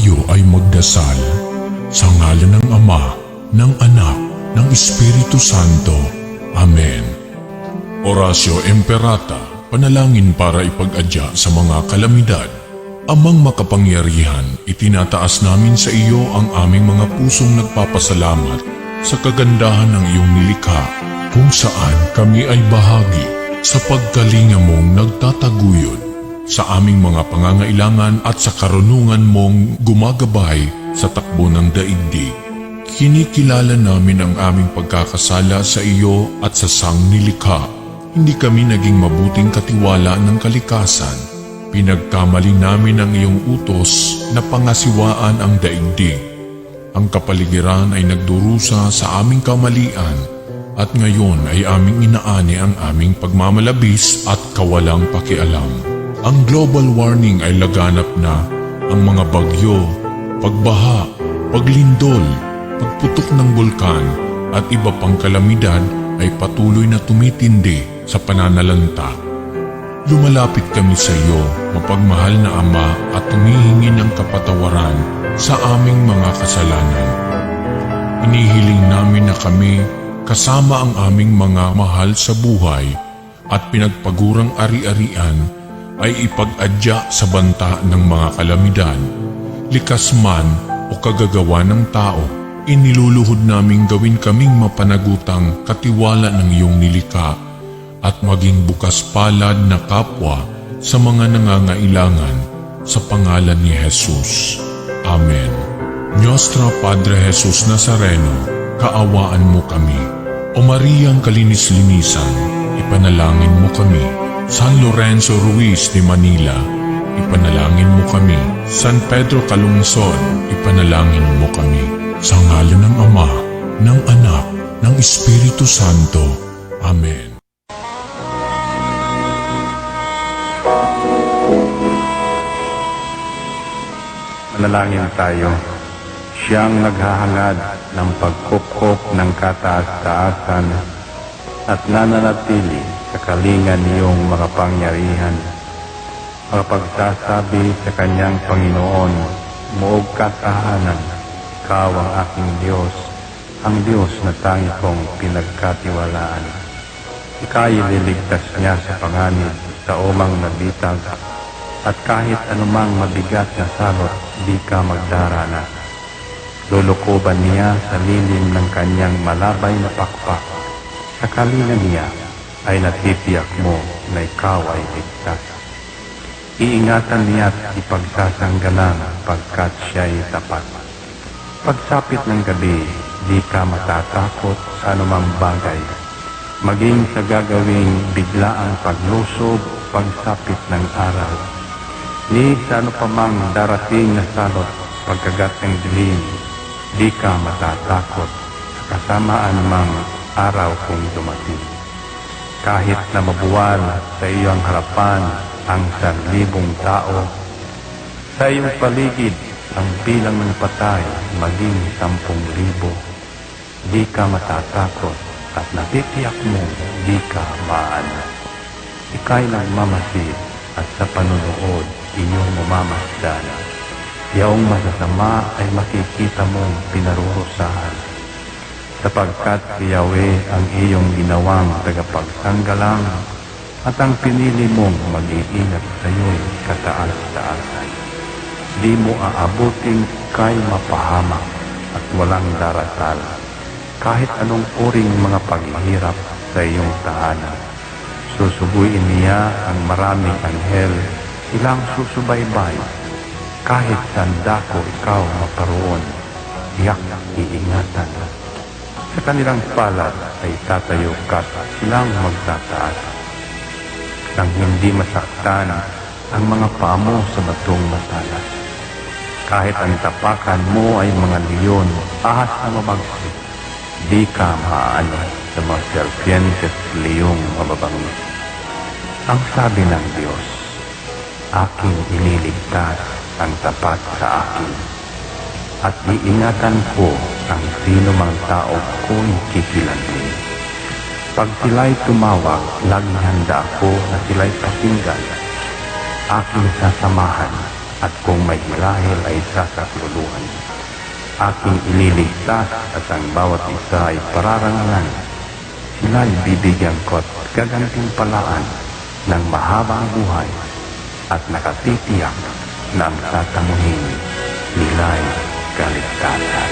Tayo ay magdasal sa ngalan ng Ama, ng Anak, ng Espiritu Santo. Amen. Oratio Imperata, panalangin para ipag-adya sa mga kalamidad. Amang makapangyarihan, itinataas namin sa iyo ang aming mga pusong nagpapasalamat sa kagandahan ng iyong nilikha, kung saan kami ay bahagi sa pagkalinga mong nagtataguyod sa aming mga pangangailangan at sa karunungan mong gumagabay sa takbo ng daigdig. Kinikilala namin ang aming pagkakasala sa iyo at sa sangnilikha. Hindi kami naging mabuting katiwala ng kalikasan. Pinagkamali namin ang iyong utos na pangasiwaan ang daigdig. Ang kapaligiran ay nagdurusa sa aming kamalian at ngayon ay aming inaani ang aming pagmamalabis at kawalang pakialam. Ang global warming ay laganap na. Ang mga bagyo, pagbaha, paglindol, pagputok ng bulkan at iba pang kalamidad ay patuloy na tumitindi sa pananalanta. Lumalapit kami sa iyo, mapagmahal na Ama, at humihingi ng kapatawaran sa aming mga kasalanan. Inihiling namin na kami, kasama ang aming mga mahal sa buhay at pinagpagurang ari-arian, ay ipag-adya sa banta ng mga kalamidad. Likas man o kagagawa ng tao, iniluluhod naming gawin kaming mapanagutang katiwala ng iyong nilikha at maging bukas palad na kapwa sa mga nangangailangan sa pangalan ni Jesus. Amen. Nostra Padre Jesus Nazareno, kaawaan mo kami. O Mariang kalinis-linisan, ipanalangin mo kami. San Lorenzo Ruiz de Manila, ipanalangin mo kami. San Pedro Calungsod, ipanalangin mo kami. Sa ngalan ng Ama, ng Anak, ng Espiritu Santo. Amen. Manalangin tayo. Siyang naghahangad ng pagkupkop ng kataas-taasan at nananatili sa kalingan niyong makapangyarihan, makapagsasabi sa kanyang Panginoon, muog katahanan, ikaw ang aking Diyos, ang Diyos na tangi kong pinagkatiwalaan. Ika'y ililigtas niya sa panganib sa umang nabitag, at kahit anumang mabigat na salot, di ka magdarana. Lulukuban niya sa lilim ng kanyang malabay na pakpak. Sa kalingan niya ay natitiyak mo na ikaw ay ligtas. Iingatan niya't ipagsasanggalang pagkat siya'y tapat. Pagsapit ng gabi, di ka matatakot sa anumang bagay. Maging sa gagawing biglaang paglusob, pagsapit ng araw. Ni sa ano pa mang darating na salot, pagkagat ng dilim, di ka matatakot sa kasamaan mang araw kung dumating. Kahit na mabuwal sa iyong harapan ang 1,000 tao, sa iyong paligid ang bilang ng patay maging 10,000, di ka matatakot at natitiyak mo di ka maano. Ika'y nagmamasid at sa panunood iyong mamamasdan. Yaong masasama ay makikita mong pinarurusahan, sapagkat si Yahweh ang iyong ginawang tagapagsanggalang at ang pinili mong mag-iingat sa iyo'y kataas-taasan. Di mo aabuting kay mapahamak at walang darasal, kahit anong uring mga paghihirap sa iyong tahanan. Susubuin niya ang maraming anghel, ilang susubaybay, kahit sandako ikaw maparoon, tiyak iingatan. Sa kanilang palad ay tatayo ka't silang magtataas, nang hindi masaktan ang mga paa mo sa batong matalas. Kahit ang tapakan mo ay mga leon, ahas na mabagsik, di ka maaano sa mga serpientes leyong mababangis. Ang sabi ng Diyos, aking iniligtas ang tapat sa akin, at iingatan ko ang sino mang tao ko'y kikilantin. Pag sila'y tumawag, laging handa ako na sila'y pakinggan. Aking sasamahan at kung may marahil ay sasakluluhan. Aking ililigtas at ang bawat isa ay pararangalan. Sila'y bibigyan ko at gagantimpalaan ng mahabang buhay at nakatitiyak na ang tatamuhin nila'y kaligtasan.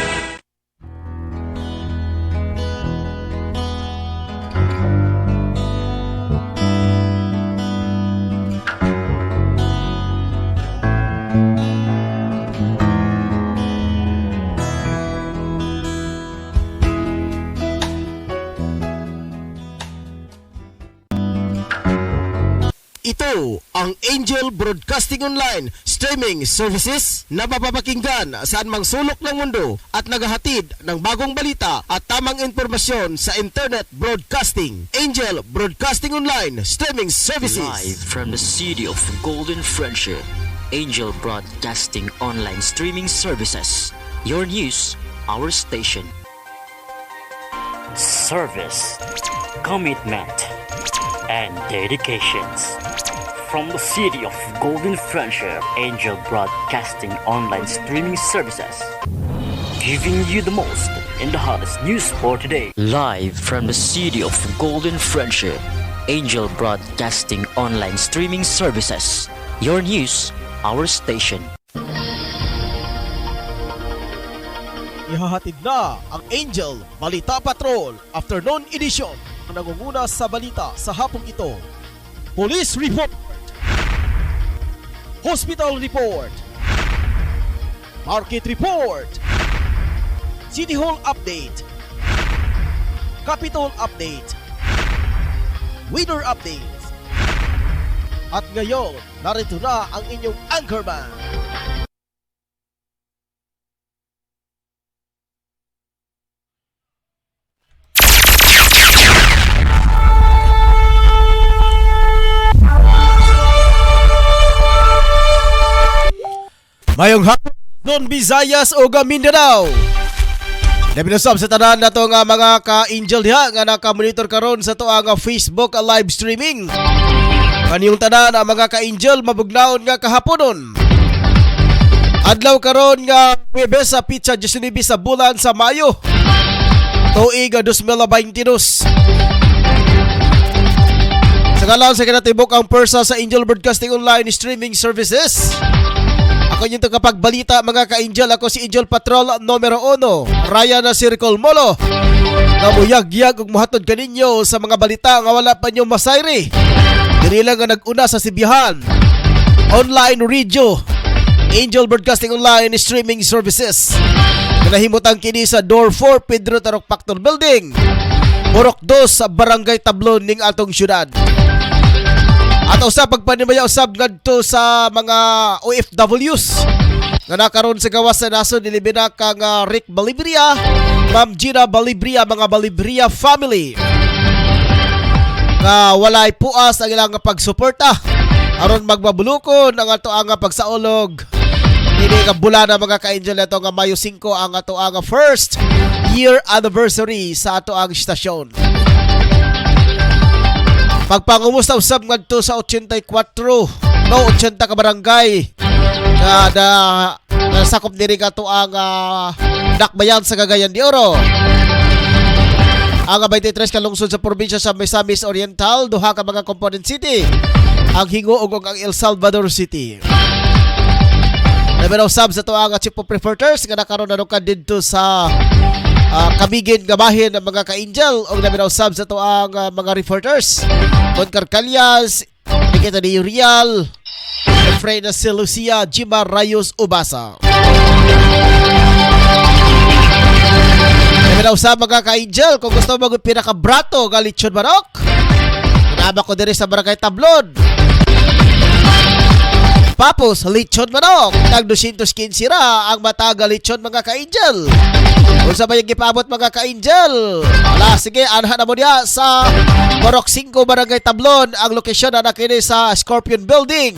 Ito ang Angel Broadcasting Online streaming services na mapapakinggan saan mang sulok ng mundo at naghahatid ng bagong balita at tamang impormasyon sa internet broadcasting. Angel Broadcasting Online streaming services. Live from the city of Golden Friendship, Angel Broadcasting Online streaming services. Your news, our station. Service, commitment, and dedications. From the city of Golden Friendship, Angel Broadcasting Online streaming services, giving you the most in the hottest news for today. Live from the city of Golden Friendship, Angel Broadcasting Online streaming services. Your news, our station. Ihahatid na ang Angel Balita Patrol Afternoon Edition ang nangunguna sa balita sa hapong ito. Police Report, Hospital Report, Market Report, City Hall Update, Capitol Update, Weather Updates. At ngayon, narito na ang inyong anchorman. Mayong hapon Luzon, Visayas o Mindanao. Naminusab sa tanan na to nga mga ka-angel diha nga naka-monitor karon sa to nga Facebook live streaming. Kaniyong tanan ang mga ka-angel mabugnaon nga kahaponon. Adlaw karon nga Huwebes sa Pitsa 19 sa bulan sa Mayo. Tuig 2022. Sa ngalan sa kinatibok ang persa sa Angel Broadcasting Online streaming services. Ako yung tagapagbalita mga ka-angel. Ako si Angel Patrol numero 1, Ryan Circle Molo. Namuyag-yag ug muhatod kaninyo sa mga balita nga wala pa nyo masayri. Dili lang nga nag-una sa Sibihan. Online radio, Angel Broadcasting Online streaming services. Nahimutang kini sa Door 4 Pedro Tarok Factor Building, Borok 2 sa Barangay Tablon ning atong syudad. At usab pagpanimaya usab ngadto sa mga OFWs nga nakaroon sa gawas sa naso nilibina kang Rick Balibria, Ma'am Gina Balibria, mga Balibria family. Nga walay puas ang ilang pagsuporta aron magbabulukon ang ato ang pagsaulog. Dili ka bulana mga ka-angel ato nga Mayo 5 ang ato ang first year anniversary sa ato ang istasyon. Pagpangumusta usab ngadto sa 84 no 80 ka barangay na sakop diri kato ang dakbayan sa Cagayan de Oro. Ang 23 ka lungsod sa probinsya sa Misamis Oriental, duha ka mga component city, ang Hingo ug ang El Salvador City. Naminaw sab sa to ang Chief of Reporters nga nakaroon na ka didto sa Kamigin gabahin ng mga ka-angel o naminaw sab sa to ang mga reporters Concar Calyas, Nikita de Urial, Efrain na si Lucia Jima Rayos Ubasa. Naminaw sab mga ka-angel kung gusto mo pinakabrato nga lechon manok, naba ko diri sa Barangay Tablon. Papos, lechon manok. Tag 215 ra ang mataga lechon mga ka-angel. Kung sa bayang gipabot mga ka-angel. Ala, sige, anha na mo diya sa Borok 5, Barangay Tablon. Ang lokasyon na nakini sa Scorpion Building.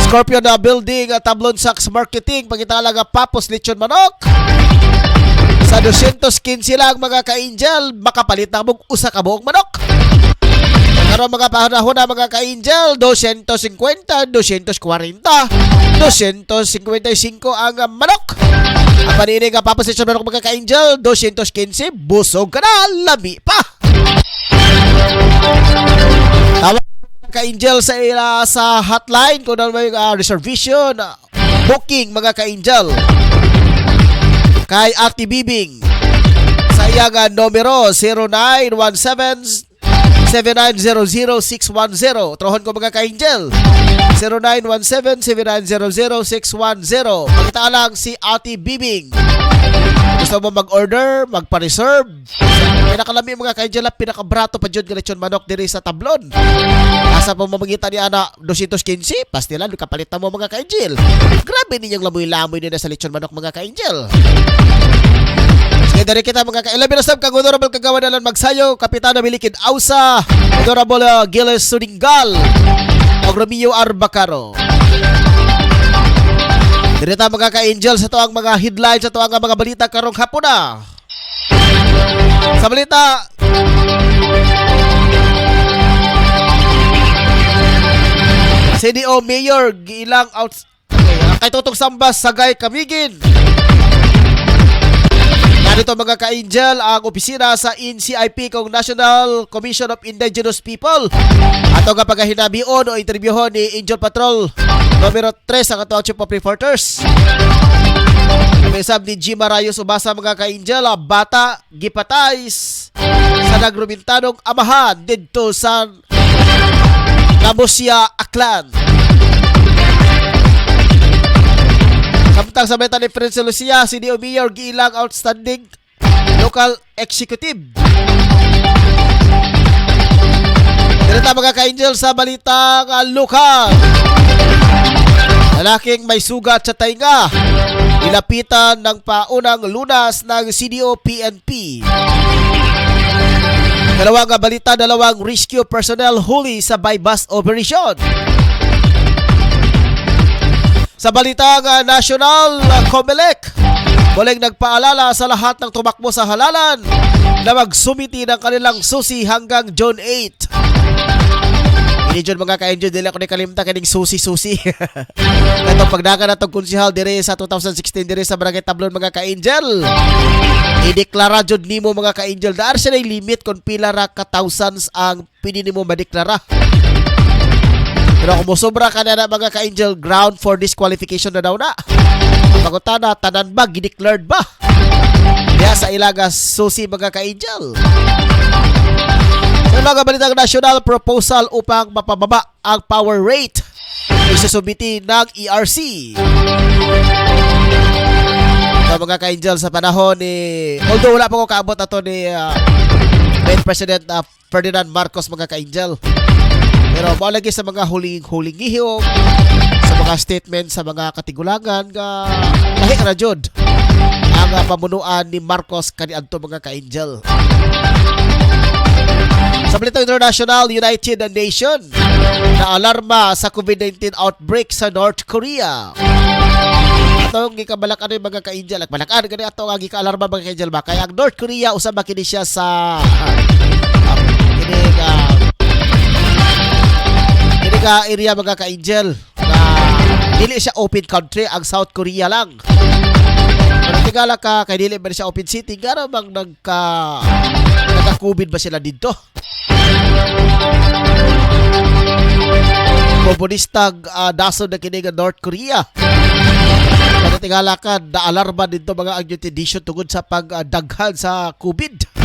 Scorpion na Building, Tablon Saks Marketing. Pagkitala nga papos, lechon manok. Sa 215 lang mga ka-angel, makapalit na mong usa ka buong manok. Pero mga panahon na mga ka-angel, 250, 240, 255 ang manok. Ang panini nga paposisyon manok mga ka-angel, 215, busog ka na, labi pa. Tawag ka-angel sa hotline kung ano may reservation, booking mga ka-angel. Kay Ate Bibing sa iyang numero 0917-7900-610. Trohon ko mga ka-angel 0917-7900-610. Magkita lang si Ate Bibing. Gusto mo mag-order, magpa-reserve, pinakalami mga ka-angel, pinakabrato pa dyan galechon manok diri sa tablon. Asa po mamagita ni Ana 215, pastilan, kapalitan mo mga ka-angel. Grabe ninyong lamoy-lamoy nila sa lechon manok mga ka-angel. Sige, dari kita mga ka-11 na kang honorable kagawa nalang magsayo, Kapitana Milikid Ausa, Honorable Giles Sudingal, o Romeo Arbacaro. Dirita mga ka-angel sa tuwang mga headlines, sa tuwang mga balita karong hapon na. Sa balita, CDO Mayor giilang out kay Tutong Sambas Sagay Kamigin. Narito mga ka-angel ang opisina sa NCIP kong National Commission of Indigenous People. Ato nga pagahinabion o interbyuhon ni Angel Patrol numero 3 ang atong Chief of Reporters. Mesab ni G. Marayos Ubasa mga ka-angel, bata gipatay sa nagrumintanong amahan dito sa Namusya, Aklan. Samtang sa meta ni Prince Lucia, si D.O. Mayor giilang outstanding local executive. Dirita mga ka-angel sa balitang lokal. Lalaking may sugat sa tainga, nilapitan ng paunang lunas ng CDO PNP. Dalawang balita, dalawang rescue personnel huli sa bypass operation. Sa balitang national, COMELEC muling nagpaalala sa lahat ng tumakbo sa halalan na magsumiti ng kanilang susi hanggang June 8. Hindi dyan mga ka-angel, dili ako nikalimta kaning susi-susi. Itong pagdagan na itong konsihal dire sa 2016 dire sa Barangay Tablon mga ka-angel. Ideklara dyan ni mo mga ka-angel. Daar siya na limit kung pila ra ka thousands ang pinin mo madeklara. Pero kung musobra ka na mga ka-angel, ground for disqualification na daw na. Pagkutana, tanan ba, gideclared ba? Kaya sa ilaga susi mga ka-angel. Sa mga balitang national, proposal upang mapababa ang power rate isusubiti ng ERC. Sa mga ka-angel sa panahon ni, although wala pa ko kaabot ato ni President Ferdinand Marcos mga ka-angel, pero maulagi sa mga huling ihiyong, sa mga statement sa mga katigulangan nga lahi na jud ang pamunuan ni Marcos kaniadto mga ka-angel. Sa balita international, United Nations na alarma sa COVID-19 outbreak sa North Korea. Atong gikabalakan ni mga ka-angel, balakan gani ato nga gika-alarma mga ka-angel ba kay ang North Korea usab kini siya sa kini ka area mga ka-angel na dili siya open country, ang South Korea lang. Pero tingala ka kay dili ba siya open city, gara bang nagka-COVID ba sila dito? Komunistag daso na kini nga North Korea. Pero tingala ka, na-alarma dito mga ang tradition tungod sa pagdaghan sa COVID.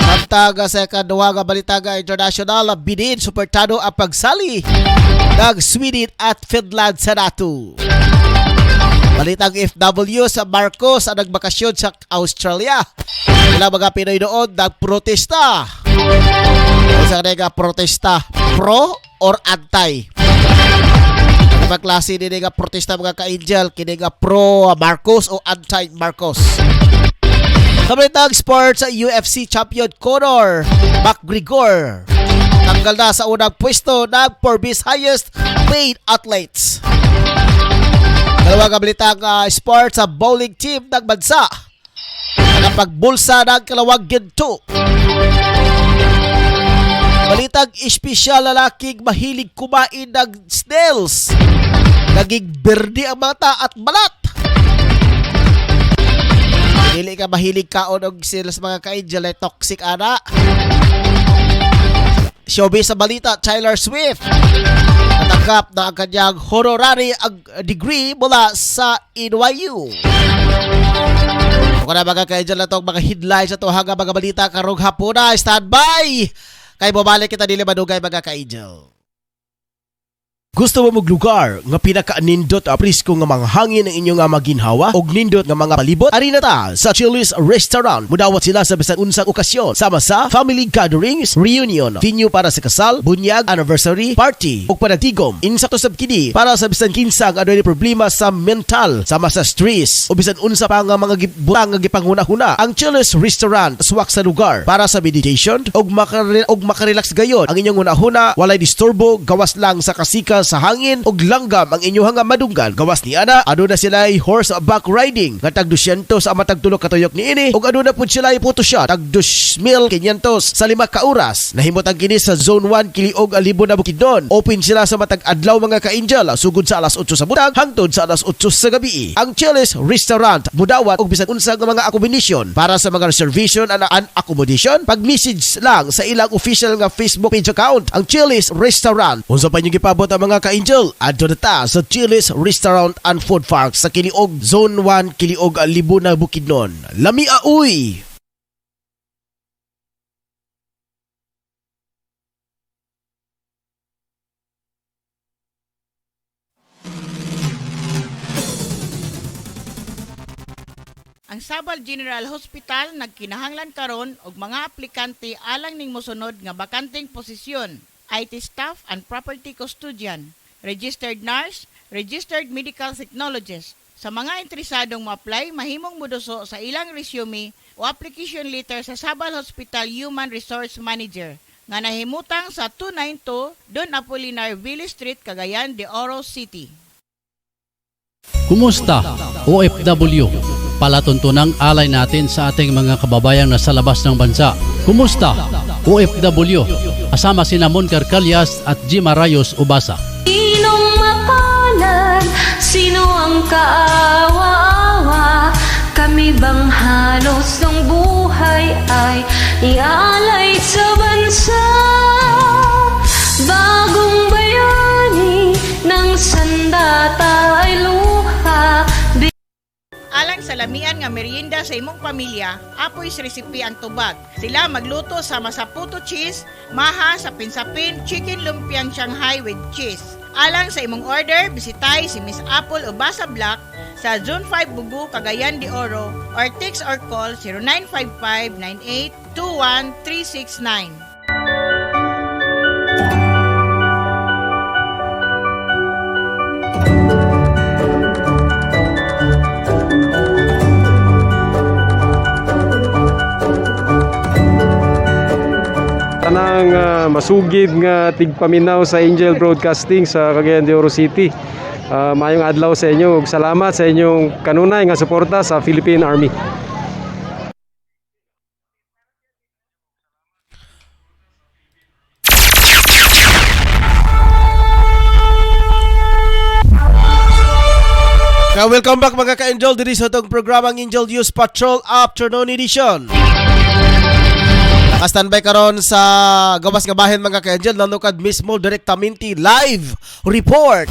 Samtang sa kaduwa nga balita nga international, binin suportado ang pagsali ng Sweden at Finland sa NATO. Balitang FW sa Marcos ang nagbakasyon sa Australia. Ilang mga Pinoy noon nagprotesta. Sa kanila protesta, pro or anti? Ang mga klase din nga protesta mga ka-angel, kini nga pro Marcos o anti Marcos. Sa balitang sports, UFC champion Conor McGregor tanggal na sa unang pwesto ng Forbes highest paid athletes. Dalawang balitang sports sa bowling team ng bansa ang pagbulsa ng kalawang ginto. Balitag espesyal lalaki mahilig kumain ng snails. Naging berde ang mata at balat. Dili ka mahilig kaon og snails mga ka-angel ay toxic ana. Showbiz sa balita, Taylor Swift natanggap na ang kanyang honorary degree mula sa NYU. Kung na mga ka-angel na itong mga headlines na ito hanggang mga balita karong hapon na, standby! Kay bumalik kita dili madugay mga ka-angel. Gusto mo maglugar nga pinaka-nindot a prisko nga mga hangin ang inyong nga maginhawa og nindot nga mga palibot? Ari na ta sa Chili's Restaurant. Mudawat sila sa bisan unsang okasyon sama sa family gatherings, reunion, venue para sa kasal, bunyag, anniversary, party ug panagtigom. Insakto sab kini para sa bisan kinsa nga adunay problema sa mental sama sa stress o bisan unsa pa nga mga butang nga gipanghuna-huna. Ang Chili's Restaurant swak sa lugar para sa meditation ug makarelax gayon. Ang inyong hunahuna walay disturbo, gawas lang sa kasika sa hangin ug langgam ang inyong nga madunggan. Gawas ni ana aduna sila horseback riding nga tag 200 ang matag tulo ka tuyok niini ug aduna pud sila photoshoot tag 2,500 sa 5 ka oras. Nahimutang kini sa Zone 1 Kiliog Alibo na Bukidnon. Open sila sa matag adlaw mga ka-angel sugod sa alas 8 sa butang hangtod sa alas 8 sa gabi. Ang Chili's Restaurant mudawat og bisan unsa nga mga accommodation. Para sa mga reservation and accommodation, pag-message lang sa ilang official nga Facebook page account, ang Chili's Restaurant. Unsa pa niyo gipabot ang mga ka-angel, adto na ta sa Chili's Restaurant and Food Park sa Kiliog Zone 1 Kiliog Alibo na Bukidnon. Lami uy. Ang Sabal General Hospital nagkinahanglan karon og mga aplikante alang ning mosunod nga bakanteng posisyon: IT staff and property custodian, registered nurse, registered medical technologist. Sa mga interesadong ma-apply, mahimong moduso sa ilang resume o application letter sa Sabal Hospital Human Resource Manager nga nahimutang sa 292 Don Apolinar Ville Street, Cagayan de Oro City. Kumusta, OFW? Palatuntunang alay natin sa ating mga kababayang nasa labas ng bansa. Kumusta, OFW? Asama sina Mon Carcalias at Jima Rayos Ubasa. Sinong mapalad? Sino ang kaawa-awa? Kami bang halos ng buhay ay ialay sa bansa? Bagong bayani ng sandata ay luha. Alang sa lamian nga merienda sa imong pamilya, apoy sa resipi ang tubag. Sila magluto sama sa puto cheese, maha sa pinsapin, chicken lumpiang Shanghai with cheese. Alang sa imong order, bisitay si Miss Apple Ubasa Black sa Zone 5 Bugu, Cagayan de Oro or text or call 0955-9821-369. Tanang masugid nga tigpaminaw sa Angel Broadcasting sa Cagayan de Oro City. Mayong adlaw sa inyo ug salamat sa inyong kanunay nga suporta sa Philippine Army. Welcome back mga ka-angel diri sa itong programang Angel News Patrol Afternoon Edition. Naka-standby karon sa gawas nga bahin mga ka-angel, nanukad mismo direktamente live report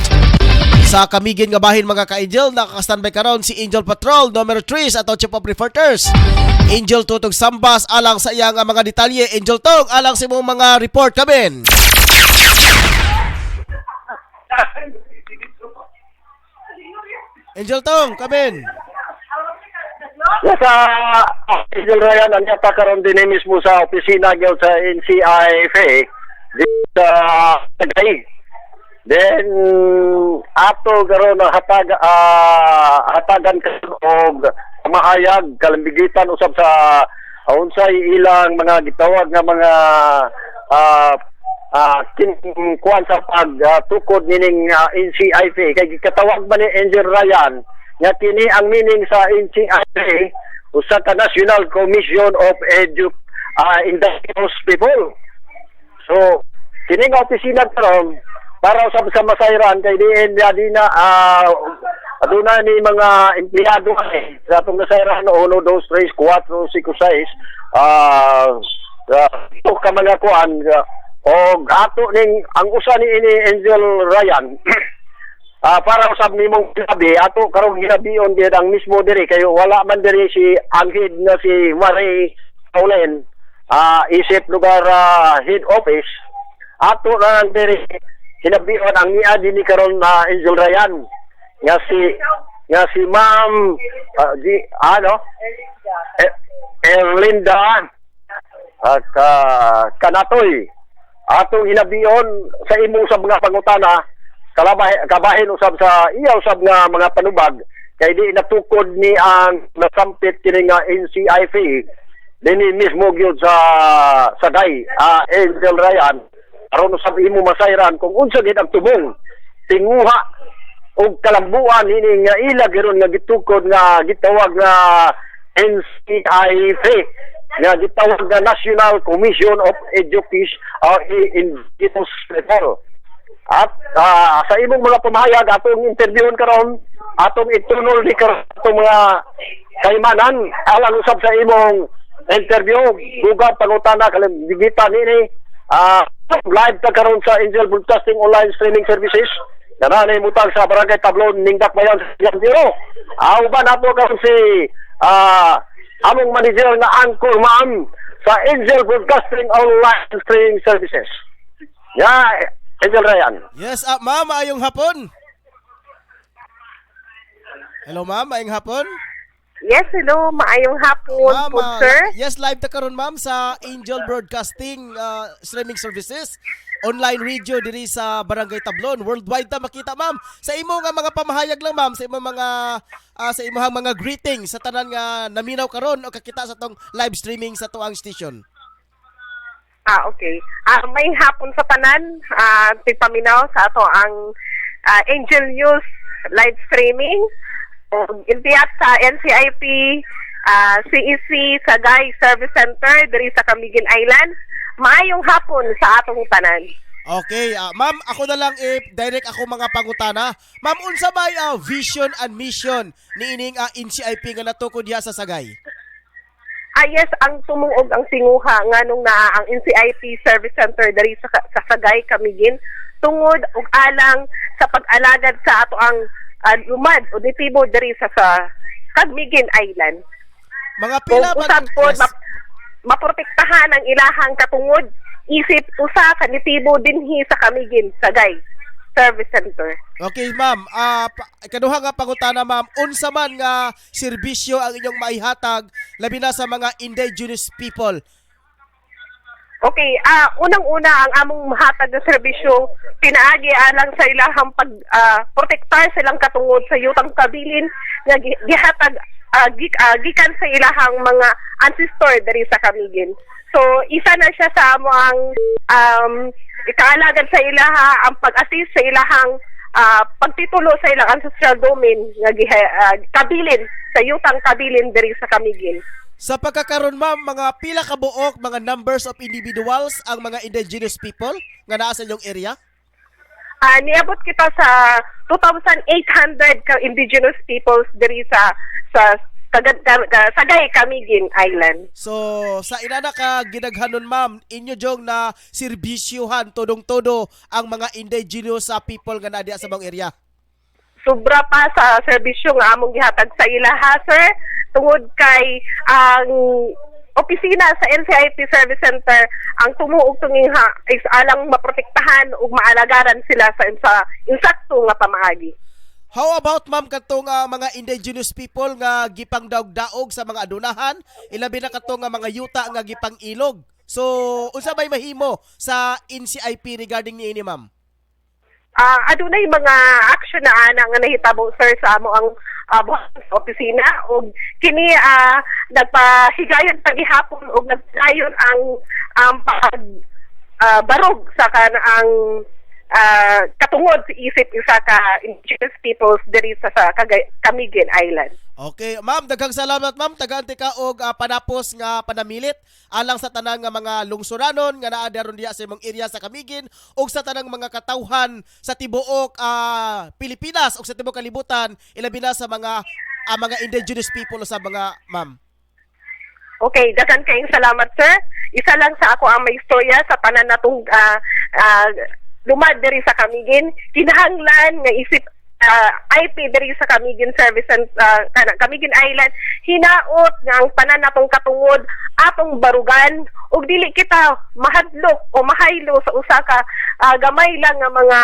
sa Kamigin nga bahin mga ka-angel. Naka-standby karon si Angel Patrol number 3 at Chief of Reporters Angel Tutog Sambas alang sa iyang mga detalye. Angel Tong alang sa imong mga report kamen. Angel Tong kamen. Sa Angel Ryan, nandiyan pa karon din mismo sa opisina ng sa NCIFA sa Tagay. Then ato karon hatagan og mahayag kalambigitan usab sa unsay ilang mga gitawag nga mga kuan sa pagtukod nining NCIFA kay gikatawag ba ni Angel Ryan nga kini ang meaning sa NCIFA usa ka National Commission of Indigenous People. So, kini nga opisina karon para usab sa masayran kay di na aduna ni mga empleyado sa atong nasayran 1 2 3 4 5 6 ito ka mga kuan o ato ning ang usa ni ini Angel Ryan para usab nimong gabi ato karong ginabion gid ang mismo diri kayo wala man diri si ang head na si Marie Paulen isip lugar head office ato na lang diri sinabihan ang niya din ni karon na Angel Ryan nga si Ma'am Erlinda at kanatoy atong hinabion sa imong sa mga pangutana kabahin usab sa iya usab nga mga panubag kay di natukod ni ang nasampit kini nga NCIF dinhi mismo gyud sa day Angel Ryan aron usab imo masayran kung unsa gid ang tubong tinguha og kalambuan ini nga ila giron nga gitukod nga gitawag nga NCIF nga gitawag nga National Commission of Education in Hospital. At sa imong mga pamahayag atong interviewon karon atong itunol ni karon atong mga kaymanan alang usab sa imong interview bugad pangutana kalimbigitan nini live ta karon sa Angel Broadcasting Online Streaming Services nanay mutang sa Barangay Tablon Ningdak Bayan sa Biro uban ato karon si among manager na anchor ma'am sa Angel Broadcasting Online Streaming Services. Angel Ryan. Yes, ma'am, maayong hapon. Hello, ma'am, maayong hapon. Yes, hello, maayong hapon Ma'am, po, sir. yes, live ta karon ma'am sa Angel Broadcasting Streaming Services. Online radio diri sa Barangay Tablon. Worldwide ta makita ma'am. Sa imo nga mga pamahayag lang ma'am, sa imo mga greetings sa tanan nga naminaw karon o kakita sa tong live streaming sa tuang station. Okay. May hapon sa tanan, paminaw sa ato ang Angel News live streaming. Intiyat sa NCIP, CEC, Sagay Service Center diri sa Camiguin Island. Maayong hapon sa atong tanan. Okay, ma'am, ako na lang direct ako mga pangutana. Ma'am, unsa may vision and mission ni ining NCIP nga natukod diha sa Sagay? Yes, ang tumuog ang singuha nganong na ang NCIP Service Center diri sa Sagay, Camiguin tungod og alang sa pag-alagad sa ato ang lumad o ditibo diri sa Camiguin Island. Mga pila man maprotektahan ang ilahang katungod isip usa ka nitibo dinhi sa Camiguin Sagay Service Center. Okay, ma'am. Kaduha nga pangutana, ma'am. Unsa man nga serbisyo ang inyong maihatag labi na sa mga indigenous people? Okay, unang-una ang among mahatag na serbisyo pinaagi alang sa ilahang protektar silang katungod sa yutang kabilin nga gihatag gikan sa ilahang mga ancestor diri sa Camiguin. So isa na siya sa amo ang ikaalagad sa ilaha ang pag-assist sa ilahang pagtitulo sa ilang ancestral domain nga kabilin sa yutang kabilin diri sa Camiguin. Sa pagkakaroon, ma'am, mga pila ka buok, mga numbers of individuals ang mga indigenous people nga naa sa inyong area? Niabot kita sa 2,800 ka indigenous peoples diri sa Sagay, Camiguin Island. So, sa inana ka ginaghanon, ma'am, inyo jong na serbisyuhan todong-todo ang mga indigenous people nga naa diha sa mong area? Sobra pa sa serbisyo nga among gihatag sa ilaha, sir. Tungod kay ang opisina sa NCIP Service Center ang tumuog tungingha is alang maprotektahan ug maalagaran sila sa insakto nga pamaagi. How about, ma'am, katong mga indigenous people nga gipang daog-daog sa mga adunahan, ilabi na katong mga yuta nga gipang ilog. So, unsa may mahimo sa NCIP regarding niini, ma'am? Adunay mga action na ana nga nahitabo, sir, sa amo ang opisina og kini nagpahigayon pagihapon og nagdayon ang barog sa kanaang katungod sa isip isa ka indigenous peoples diri sa Camiguin Island. Okay, ma'am, daghang salamat ma'am. Tagaan ka og panapos nga panamilit alang sa tanang nga mga lungsuranon nga naa daron diha sa imong area sa Camiguin ug sa tanang mga katawhan sa tibuok Pilipinas ug sa tibuok kalibutan, ilabi na sa mga indigenous people sa mga ma'am. Okay, daghang kayong salamat, sir. Isa lang sa ako ang may istorya sa tanan natong lumad diri sa Camiguin. Kinahanglan nga isip IP diri sa Camiguin Service and Camiguin Island, hinaot nga ang tanan natong katungod atong barugan ug dili kita mahadlok o mahaylo sa usa ka gamay lang nga mga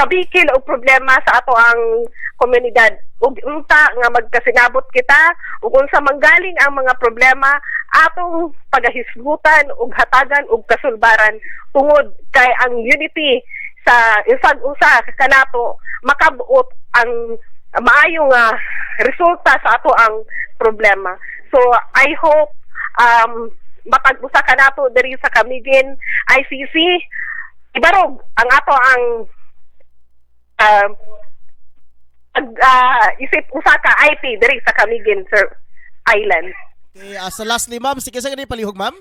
kabikil o problema sa ato ang komunidad. Ug unta nga magkasinabot kita ug unsa manggaling ang mga problema atong pagahisgutan ug hatagan ug kasulbaran tungod kay ang unity sa isang usa kanato makabuot ang maayong resulta sa ato ang problema. So I hope matag-usa kanato diri sa Camiguin ICC ibarog ang ato ang isip usa ka IP diri sa Camiguin Island. Okay, sa lastly ma'am, sige sa ganito palihog ma'am.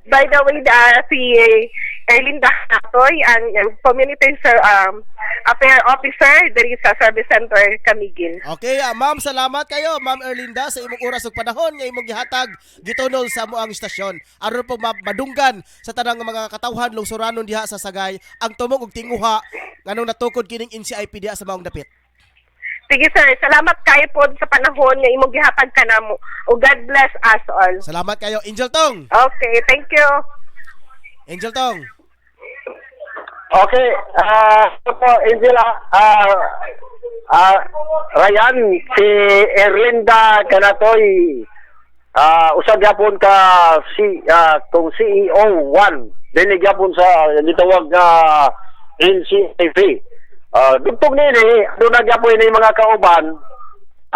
By the way, si Erlinda Natoy, ang community affair officer diri sa Service Center Camiguin. Okay, ma'am, salamat kayo, ma'am Erlinda, sa imong oras ug panahon nga imong gihatag gitunol sa amoang istasyon. Aron po madunggan sa tanang mga katawhan lungsuranon diha sa Sagay ang tumong ug tinguha nganong natukod kining NCIP diha sa maong dapit. Sige sir, salamat kayo po sa panahon nga imong gihatag kanamo. O God bless us all. Salamat kayo, Angel Tong. Okay, thank you. Angel Tong. Okay, po, Angela, Ryan, si Erlinda Kanatoy, usag yapon ka kung CEO 1, dinig yapon sa gitawag na NCIP. Dugtong nini, doon nagyapon ni mga kauban,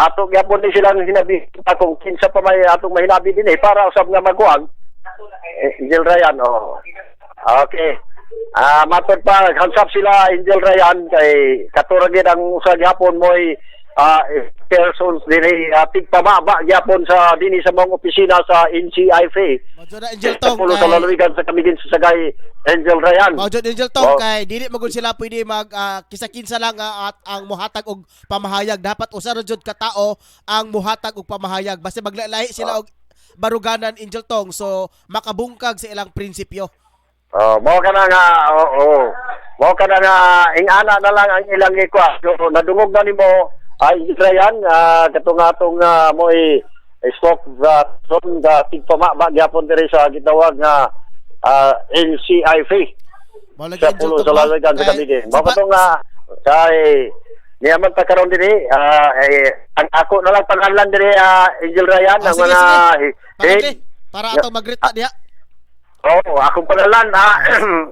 ato gyapon ni silang hinabi kung kinsa pa may atong mahinabi din para usab nga magkuag. Angel Ryan, okay. Matod pa, kansap sila Angel Ryan kay katuragin ang usag yapon mo'y persons dinhi tigpamaba gyapon sa dinhi sa mga opisina sa NCIF. Mao na Angel Tong sa lalawigan sa Camiguin sa Sagay, Angel Ryan. Mao Angel Tong kay dili magud sila pwede mag kisa-kinsa lang at ang muhatag og pamahayag. Dapat usa ra jud ka tao ang muhatag og pamahayag basta maglalahi sila og baruganan Angel Tong so makabungkag sa ilang prinsipyo. Mao ka na nga mao ka na nga ingana na lang ang ilang ikwa. Nadungog na nimo Ryan, katong atong mo'y stock from the tigpamaba gyapon diri sa gitawag nga NCIF sa pulo sa lalawigan sa Camiguin. Mao katong kay niyaman ta karon diri ang ako na lang pangalan diri Angel Ryan ang mga para ato magrita diha. Akong pangalan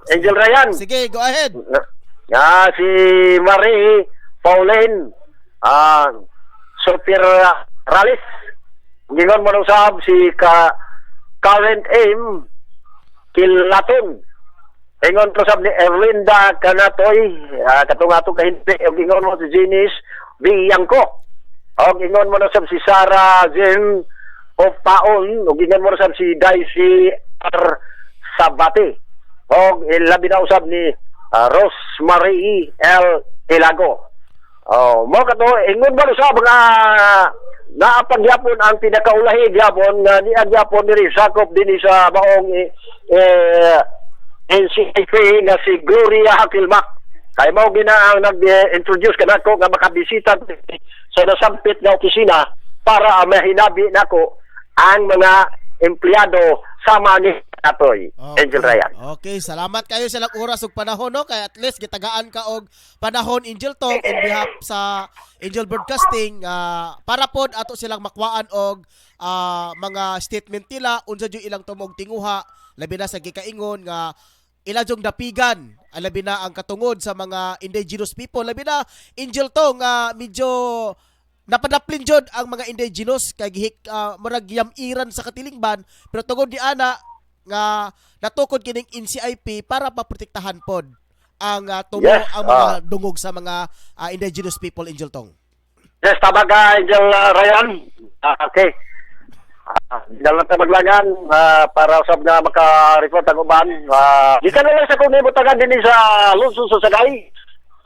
Angel Ryan. Sige, go ahead. Si Marie Pauline Super Ralis. Gingon mo nung sahab si Current Aim Kilaton. Ingon to sab ni Erlinda Kanatoy. Katong atong kahindi. Gingon mo si Jenis Biyangko. Gingon mo na sab si Sarah Jen of Paon. Gingon mo na sab si Daisy R. Sabate. Labi na usab ni Rosemary L. Ilago. Mo kato ingon ba sa mga naapagyapon ang pinakaulahi gyapon nga niya gyapon diri sakop dinhi sa maong NCIP nga si Gloria Hakilmak. Kay mao gina ang nag-introduce kanako nga makabisita sa nasampit nga opisina para mahinabi nako ang mga empleyado sama ni Atoy, Angel Ryan. Okay, salamat kayo sa lang oras ug panahon no kay at least gitagaan ka og panahon Angel Tong in behalf sa Angel Broadcasting para pod ato silang makwaan og mga statement nila unsa jud ilang tumog tinguha labi na sa gikaingon nga ila jong dapigan labi na ang katungod sa mga indigenous people labi na Angel Tong medyo napadaplin jud ang mga indigenous kay murag yamiran sa katilingban pero tungod di ana nga natukod kining NCIP para maprotektahan pod ang Yes, ang mga dungog sa mga indigenous people, Angel Tong. Yes, tama ka, Angel Ryan. Okay. Dalam tayo maglangan para usab nga maka-report ang uban. Di ka na lang sa kung ibutagan din sa Luzon sa Sagay,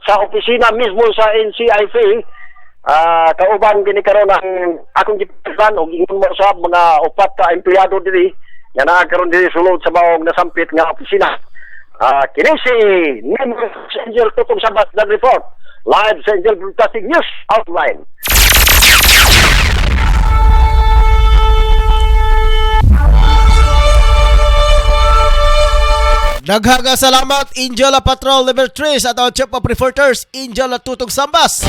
sa opisina mismo sa NCIP. Kauban gini karon ang akong gipaglan og ingon mo sa mga upat ka empleyado diri nga nagkaroon diri sulod sa baong nasampit nga opisina. Kini si Angel Tutong Sabat ng report live sa Angel Broadcasting News Outline. Daghaga salamat Angel Patrol Level 3 sa atong Chief of Reporters Angel Tutong Sambas.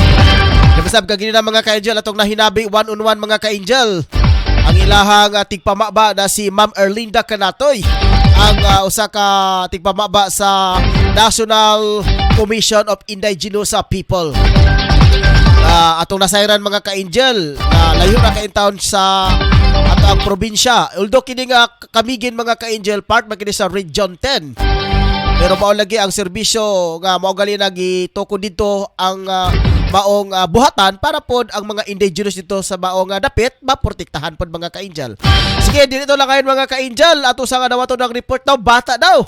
Nabasab ka gini na mga ka-Angel atong nahinabi one-on-one mga ka-Angel. Ang ilahang tigpamaba na si Ma'am Erlinda Canatoy, ang usa ka tigpamaba sa National Commission of Indigenous People. Atong nasayran mga ka-Angel na layo na kaintaon sa atong probinsya. Although kini nga kamigin mga ka-Angel part magkini sa Region 10. Pero mao lagi ang serbisyo nga mao gali nagituko dito ang maong buhatan para pod ang mga indigenous dito sa maong dapit maprotektahan pod mga ka-Angel. Sige, dito lang ngayon mga ka-Angel. Ato sa nga nawato ng report daw bata daw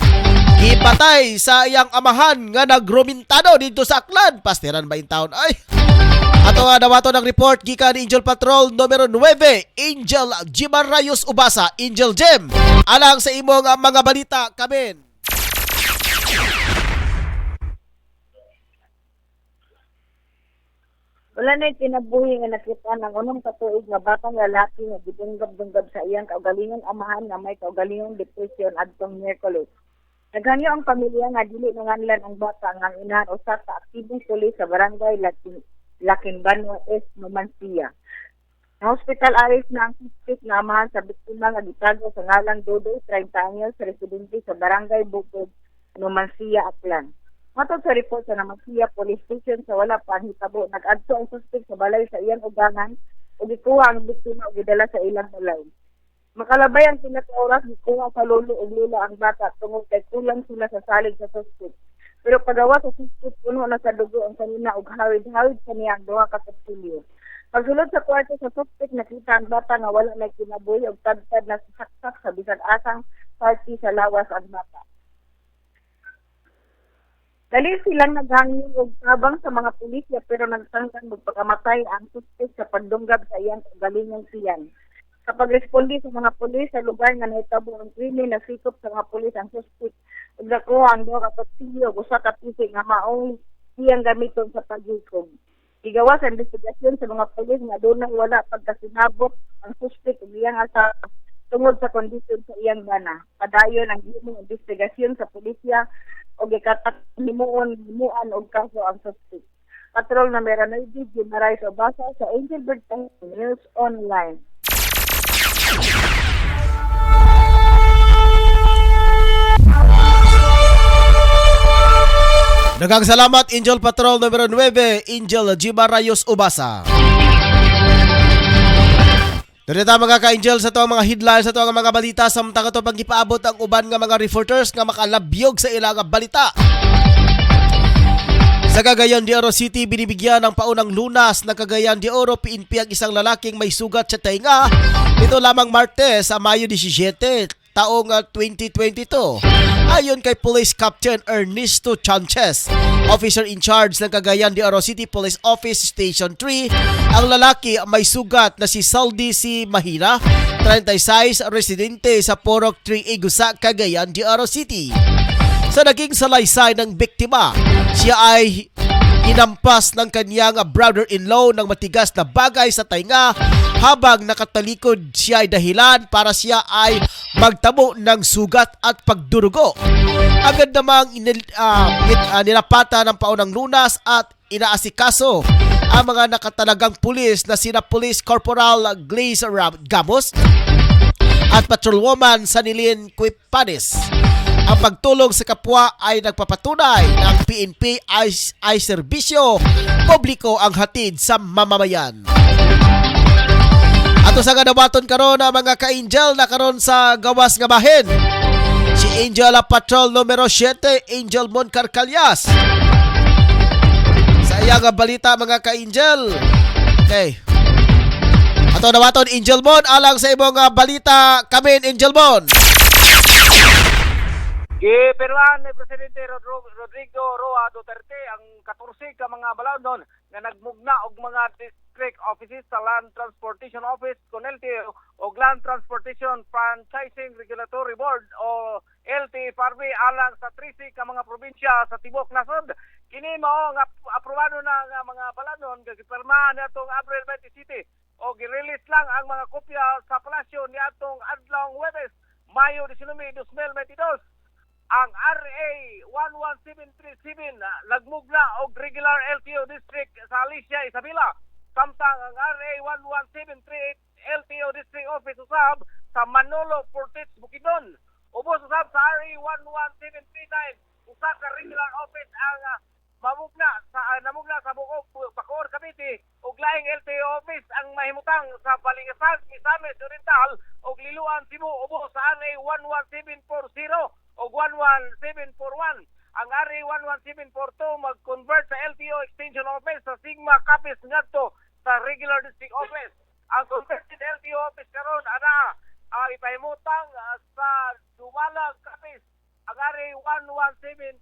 gipatay sa iyang amahan nga nagromintado dito sa Aklan. Pasteran ba in town ay. Ato nga nawato ng report gikan ni Angel Patrol numero 9 Angel Jimarayos Ubasa. Angel Jem, alang sa imong mga balita kamen. Wala na tinabuhi nga nakita ng unong katuig nga batang lalaki nga gidunggab-dunggab sa iyang kaugalingong amahan nga may kaugalingong depresyon adtong Miyerkules. Naghanyo ang pamilya nga dili nanganlan ang bata nga inahan usa sa aktibong pulis sa barangay Lakinbanwa East, Numancia. Sa hospital aris na ang suspect nga amahan sa biktima nga gitago sa ngalang Dodoy, 30 anyos, residente sa barangay Bukod, Numancia, Aklan. Matod sa report sa Numancia Police Station sa wala pa hitabo, nag-adto ang suspect sa balay sa iyang ugangan o gikuha ang biktima o gidala sa ilang balay. Makalabay ang pinaka-oras, gikuha sa lolo o lula ang bata tungod kay kulang sila sa salig sa suspect. Pero pagawa sa suspect, puno na sa dugo ang kanina og hawid-hawid sa niya ang duha ka kutsilyo. Pagsulod sa kwarto sa suspect, nakita ang bata nga wala may kinabuhi o tad-tad na saksak sa bisag asang party sa lawas ang bata. Dali silang naghangin og tabang sa mga pulisya pero nagsangkan magpakamatay ang suspect sa pagdunggab sa iyang galingang siyan. Sa pagresponde sa mga pulis sa lugar nga nahitabo ang krimen, nasikop sa mga pulis ang suspect ug nakuha ang duha ka kutsilyo ug usa ka pisik nga maong siyang gamiton sa paghukom. Igawas ang investigasyon sa mga pulis nga dunay wala pagkasinabot ang suspect ug iyang asawa tungod sa kondisyon sa iyang bana. Padayon ang gihimong investigasyon sa pulisya o gikatanimuon og kaso ang suspect. Patrol numero 9 Jimarayos Ubasa sa Angel Broadcasting News Online. Daghang salamat Angel Patrol numero 9 Angel Jimarayos Ubasa. Dito mga ka-Angel sa ito ang mga headlines, sa ito ang mga balita samtang ito pag ipaabot ang uban nga mga reporters nga makalabyog sa ilang balita. Sa Cagayan de Oro City, binibigyan ng paunang lunas ng Cagayan de Oro PNP ang isang lalaking may sugat sa tainga. Ito lamang Martes sa Mayo 17, taong 2022. Ayon kay Police Captain Ernesto Chanchez, officer in charge ng Cagayan de Oro City Police Office Station 3, ang lalaki may sugat na si Saldi C. Mahina, 36, residente sa Porok 3 Igusa, Cagayan de Oro City. Sa naging salaysay ng biktima, siya ay hinampas ng kanyang brother-in-law ng matigas na bagay sa tainga habang nakatalikod siya ay dahilan para siya ay magtamo ng sugat at pagdurugo. Agad namang nilapatan ng paunang lunas at inaasikaso ang mga nakatalagang pulis na sina Police Corporal Glaze Gamos at Patrolwoman Sanilin Quipanis. Ang pagtulong sa kapwa ay nagpapatunay ng PNP ay serbisyo publiko ang hatid sa mamamayan. Ato sa ganawaton karon ang mga ka-Angel na karon sa gawas nga bahin. Angel Patrol numero 7, Angel Mon Carcalias. Sa iyang balita mga ka-Angel. Okay. Ato nawaton Angel Mon alang sa imong balita kamin Angel Mon. Giperuan ni Presidente Rodrigo Roa Duterte ang 14 ka mga balaodon nga nagmugna og mga district offices sa Land Transportation Office kon LTO og Land Transportation Franchising Regulatory Board o LTFRB alang sa 13 ka mga probinsya sa tibok nasod. Kini mao nga aprobado na nga mga balaodon nga gipirmahan niadtong April 27 o gi-release lang ang mga kopya sa palasyo niadtong adlawng Huwebes, Mayo 19, 2022. Ang RA 11737 nagmugna og regular LTO district sa Alicia, Isabela. Samtang ang RA 11738 LTO district office usab sa Manolo, Portage, Bukidnon. Ubos usab sa RA 11739 usa ka regular office ang namugna sa Bacoor, Cavite ug laing LTO office ang mahimutang sa Balingasag, Misamis Oriental ug Liloan, Cebu. Ubos sa RA 11740 o 11741. Ang RA 11742 mag-convert sa LTO extension office sa Sigma Capiz ngadto sa regular district office. Ang converted LTO office karon ana ipahimutang sa Dumalag, Capiz. Ang RA 11742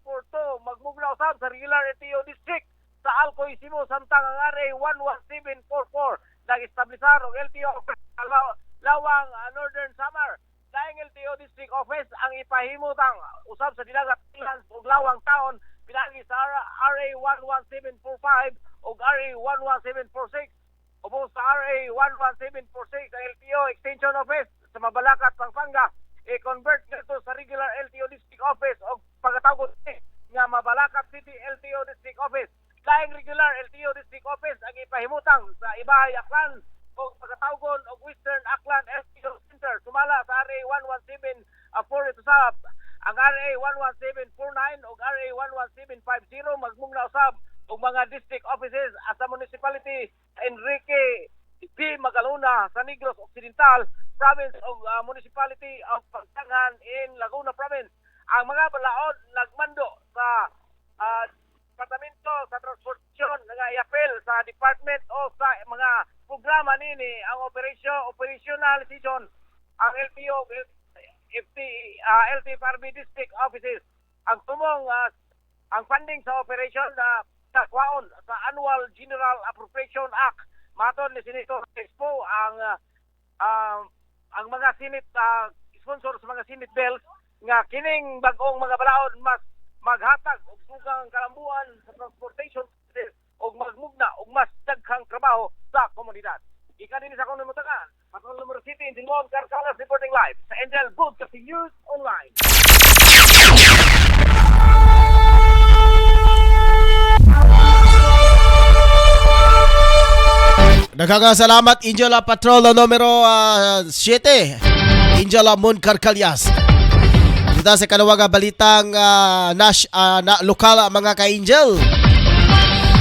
magmugna usab sa regular LTO district sa Alcoy, Cebu. Samtang ang RA 11744 nag-establisar og LTO office sa Lawang, Northern Samar. Daing LTO District Office ang ipahimutang usab sa Dinagat Islands ug Lawang Town pinagi sa RA 11745 ug RA 11746. Ubos sa RA 11746 ang LTO Extension Office sa Mabalacat, Pampanga i-convert nito sa regular LTO District Office ug pagkatawgon nga Mabalacat City LTO District Office. Daing regular LTO District Office ang ipahimutang sa Ibahay, Aklan ug pagkatawgon og Western Aklan LTO Center sumala sa RA 11748 usab. Ang RA 11749 ug RA 11750 magmugna usab og mga district offices sa municipality Enrique P. Magalona sa Negros Occidental Province ug municipality of Pagtangan in Laguna Province. Ang mga balaod nagmando sa Departamento sa Transportasyon nga i-appeal sa Department of sa mga programa nini ang operationalization ang LTO LTFRB district offices ang tumong ang funding sa operation na takwaon sa Annual General Appropriation Act. Maton ni Senator Expo ang mga Senate sponsor sa mga Senate bills nga kining bag-ong mga balaod mas maghatag og sugang kalambuan sa transportation og magmugna og mas daghang trabaho sa komunidad. Ika din sa akong namutakan. Patrol numero 7, Angel Mon Carcalias reporting live sa Angel Broadcasting News Online. Nagkakasalamat Angel Patrol numero 7, Angel Mon Carcalias. Dito sa kanawaga balitang lokal mga ka-Angel.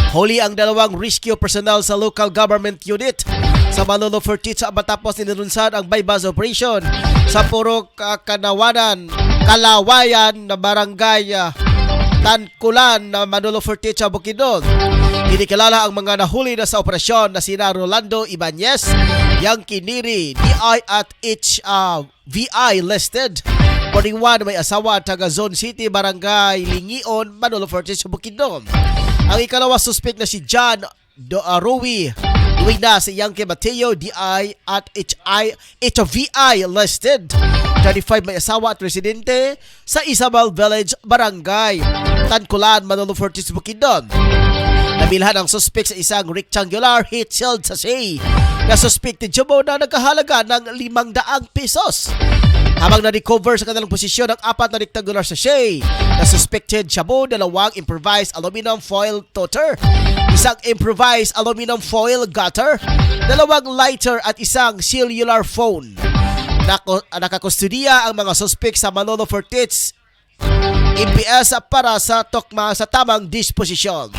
Huli ang dalawang rescue personnel sa local government unit sa Manolo Fertitz matapos nilunsad ang bypass operation sa Purok Kalawayan na barangay Tankulan na Manolo Fertitz, Bukidnon. Kinikilala ang mga nahuli na sa operasyon na sina Rolando Ibanez, Yang Kiniri, DI at HVI listed. 41 may asawa taga Zone City, Barangay Lingion, Manolo Fertitz, Bukidnon. Ang ikalawa suspect na si John Rui Uwing na si Yankee Mateo, DI at HVI listed. 35 may asawa at residente sa Isabel Village, Barangay Tankulan, Manolo Fertitz, Bukidnon. Nabilhan ang suspect sa isang rectangular heat shield sa Shea na suspected jumbo na nagkahalaga ng 500 pesos. Habang na-recover sa kanilang posisyon ang 4 na rectangular sa Shea na suspected shabu, 2 improvised aluminum foil toter, isang improvised aluminum foil gutter, 2 lighter at isang cellular phone. Nakakustudiya ang mga suspect sa Manolo Fertitz MPS para sa tokma sa tamang disposisyon.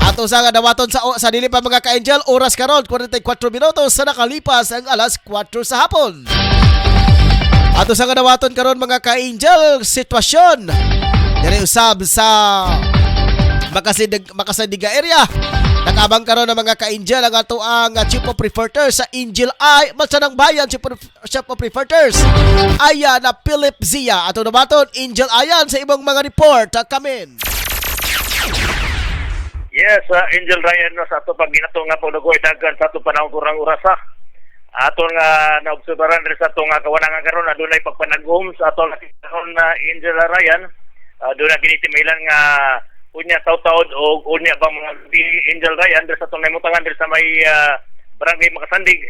Ato sa dawaton sa dili pa mga ka-Angel, oras karon 44 minutos sa nakalipas ang alas 4 sa hapon. Ato sa kadawaton karon mga ka-angel, sitwasyon diri usab sa Makasandiga area. Nakabang karon ng mga ka-angel ang ato ang Chief of Reporters sa Angel I Matsanang Bayan, Chief of Reporters Ayan na Philip Zia. Ato dawaton Angel Ayan sa ibang mga report. Come in. Yes, Angel Ryan, sa ato pag ginato nga pulugoy dagan sa ato panahon kurang orasa. Ato nga naobserbahan rin sa ato nga kawanangan karon adunay pagpanagum sa ato nga karon na Angel Ryan. Doon na kinitimilan nga unya taw-taod o unya bang mga Angel Ryan rin sa ato naimutangan rin sa may barangay Makasandig.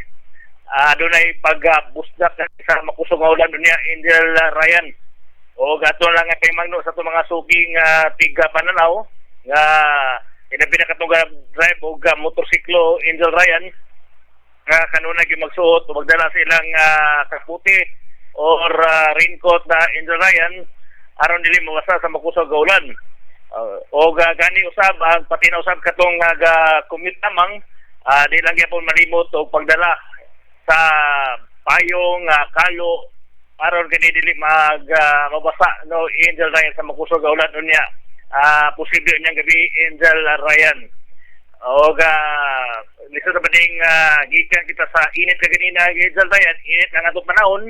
Adunay pagbusdak sa makusog nga ulan unya Angel Ryan. O gato lang nga kay Magno sa ato mga suging tiga pananaw nga inabi na katong drive o motorsiklo Angel Ryan nga kanunay gyud magsuot o magdala sa ilang kaputi or raincoat na Angel Ryan aron dili mawasa sa makusog nga ulan. O gani usab ang patina usab katong commute lamang di lang gyapon malimot og pagdala sa payong kalo aron kini dili mabasa no Angel Ryan sa makusog nga ulan unya. Posible niyang gabi Angel Ryan. O liso na ba ning gikan kita sa init kaganina Angel Ryan, init ang atong panahon.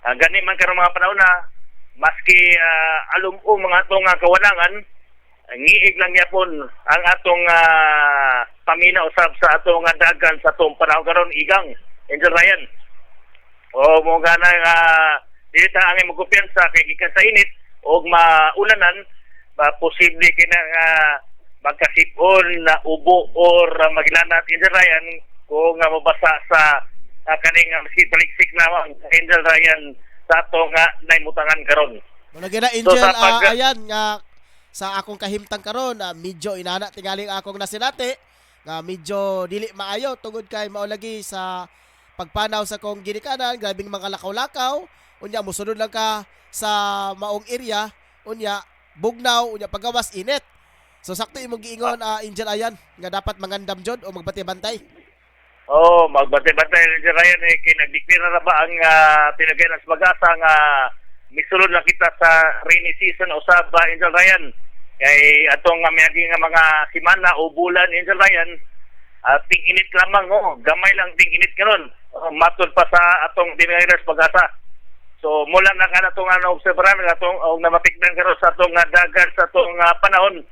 Gani man karong mga panahon na maski mga atong kawalangan, ngiig lang yapon ang atong pamina usab sa atong dagan sa atong panahon karon igang Angel Ryan. O mo gana dili ta angay magkumpiyansa kay gikan sa init og maulanan posible kina magkasipon na ubo or maglanat Angel Ryan kung mabasa sa kaning taliksik na Angel Ryan sa ato nga naimutangan karon. Muna Angel, so, ayan nga sa akong kahimtang karon medyo inana tingaling akong nasinati nga medyo dili maayo tungod kay maulagi sa pagpanaw sa kong ginikanan, grabing mga lakaw-lakaw unya mosunod lang ka sa maong area unya bugnaw unya pagawas init. So sakto imong giingon Angel Ayan nga dapat mangandam jud o magbati-bantay. Magbati-bantay Angel Ryan kinagdiklara na ba ang tinagayan sa pag-asa nga misulod na kita sa rainy season usab Angel Ryan. Kay atong miagi nga mga semana o bulan Angel Ryan ting init lamang gamay lang ting init karon. Matod pa sa atong tinagayan sa pag-asa. So mula na kana tong obserbahan nga tong namatikdan karon sa atong dagan sa atong panahon.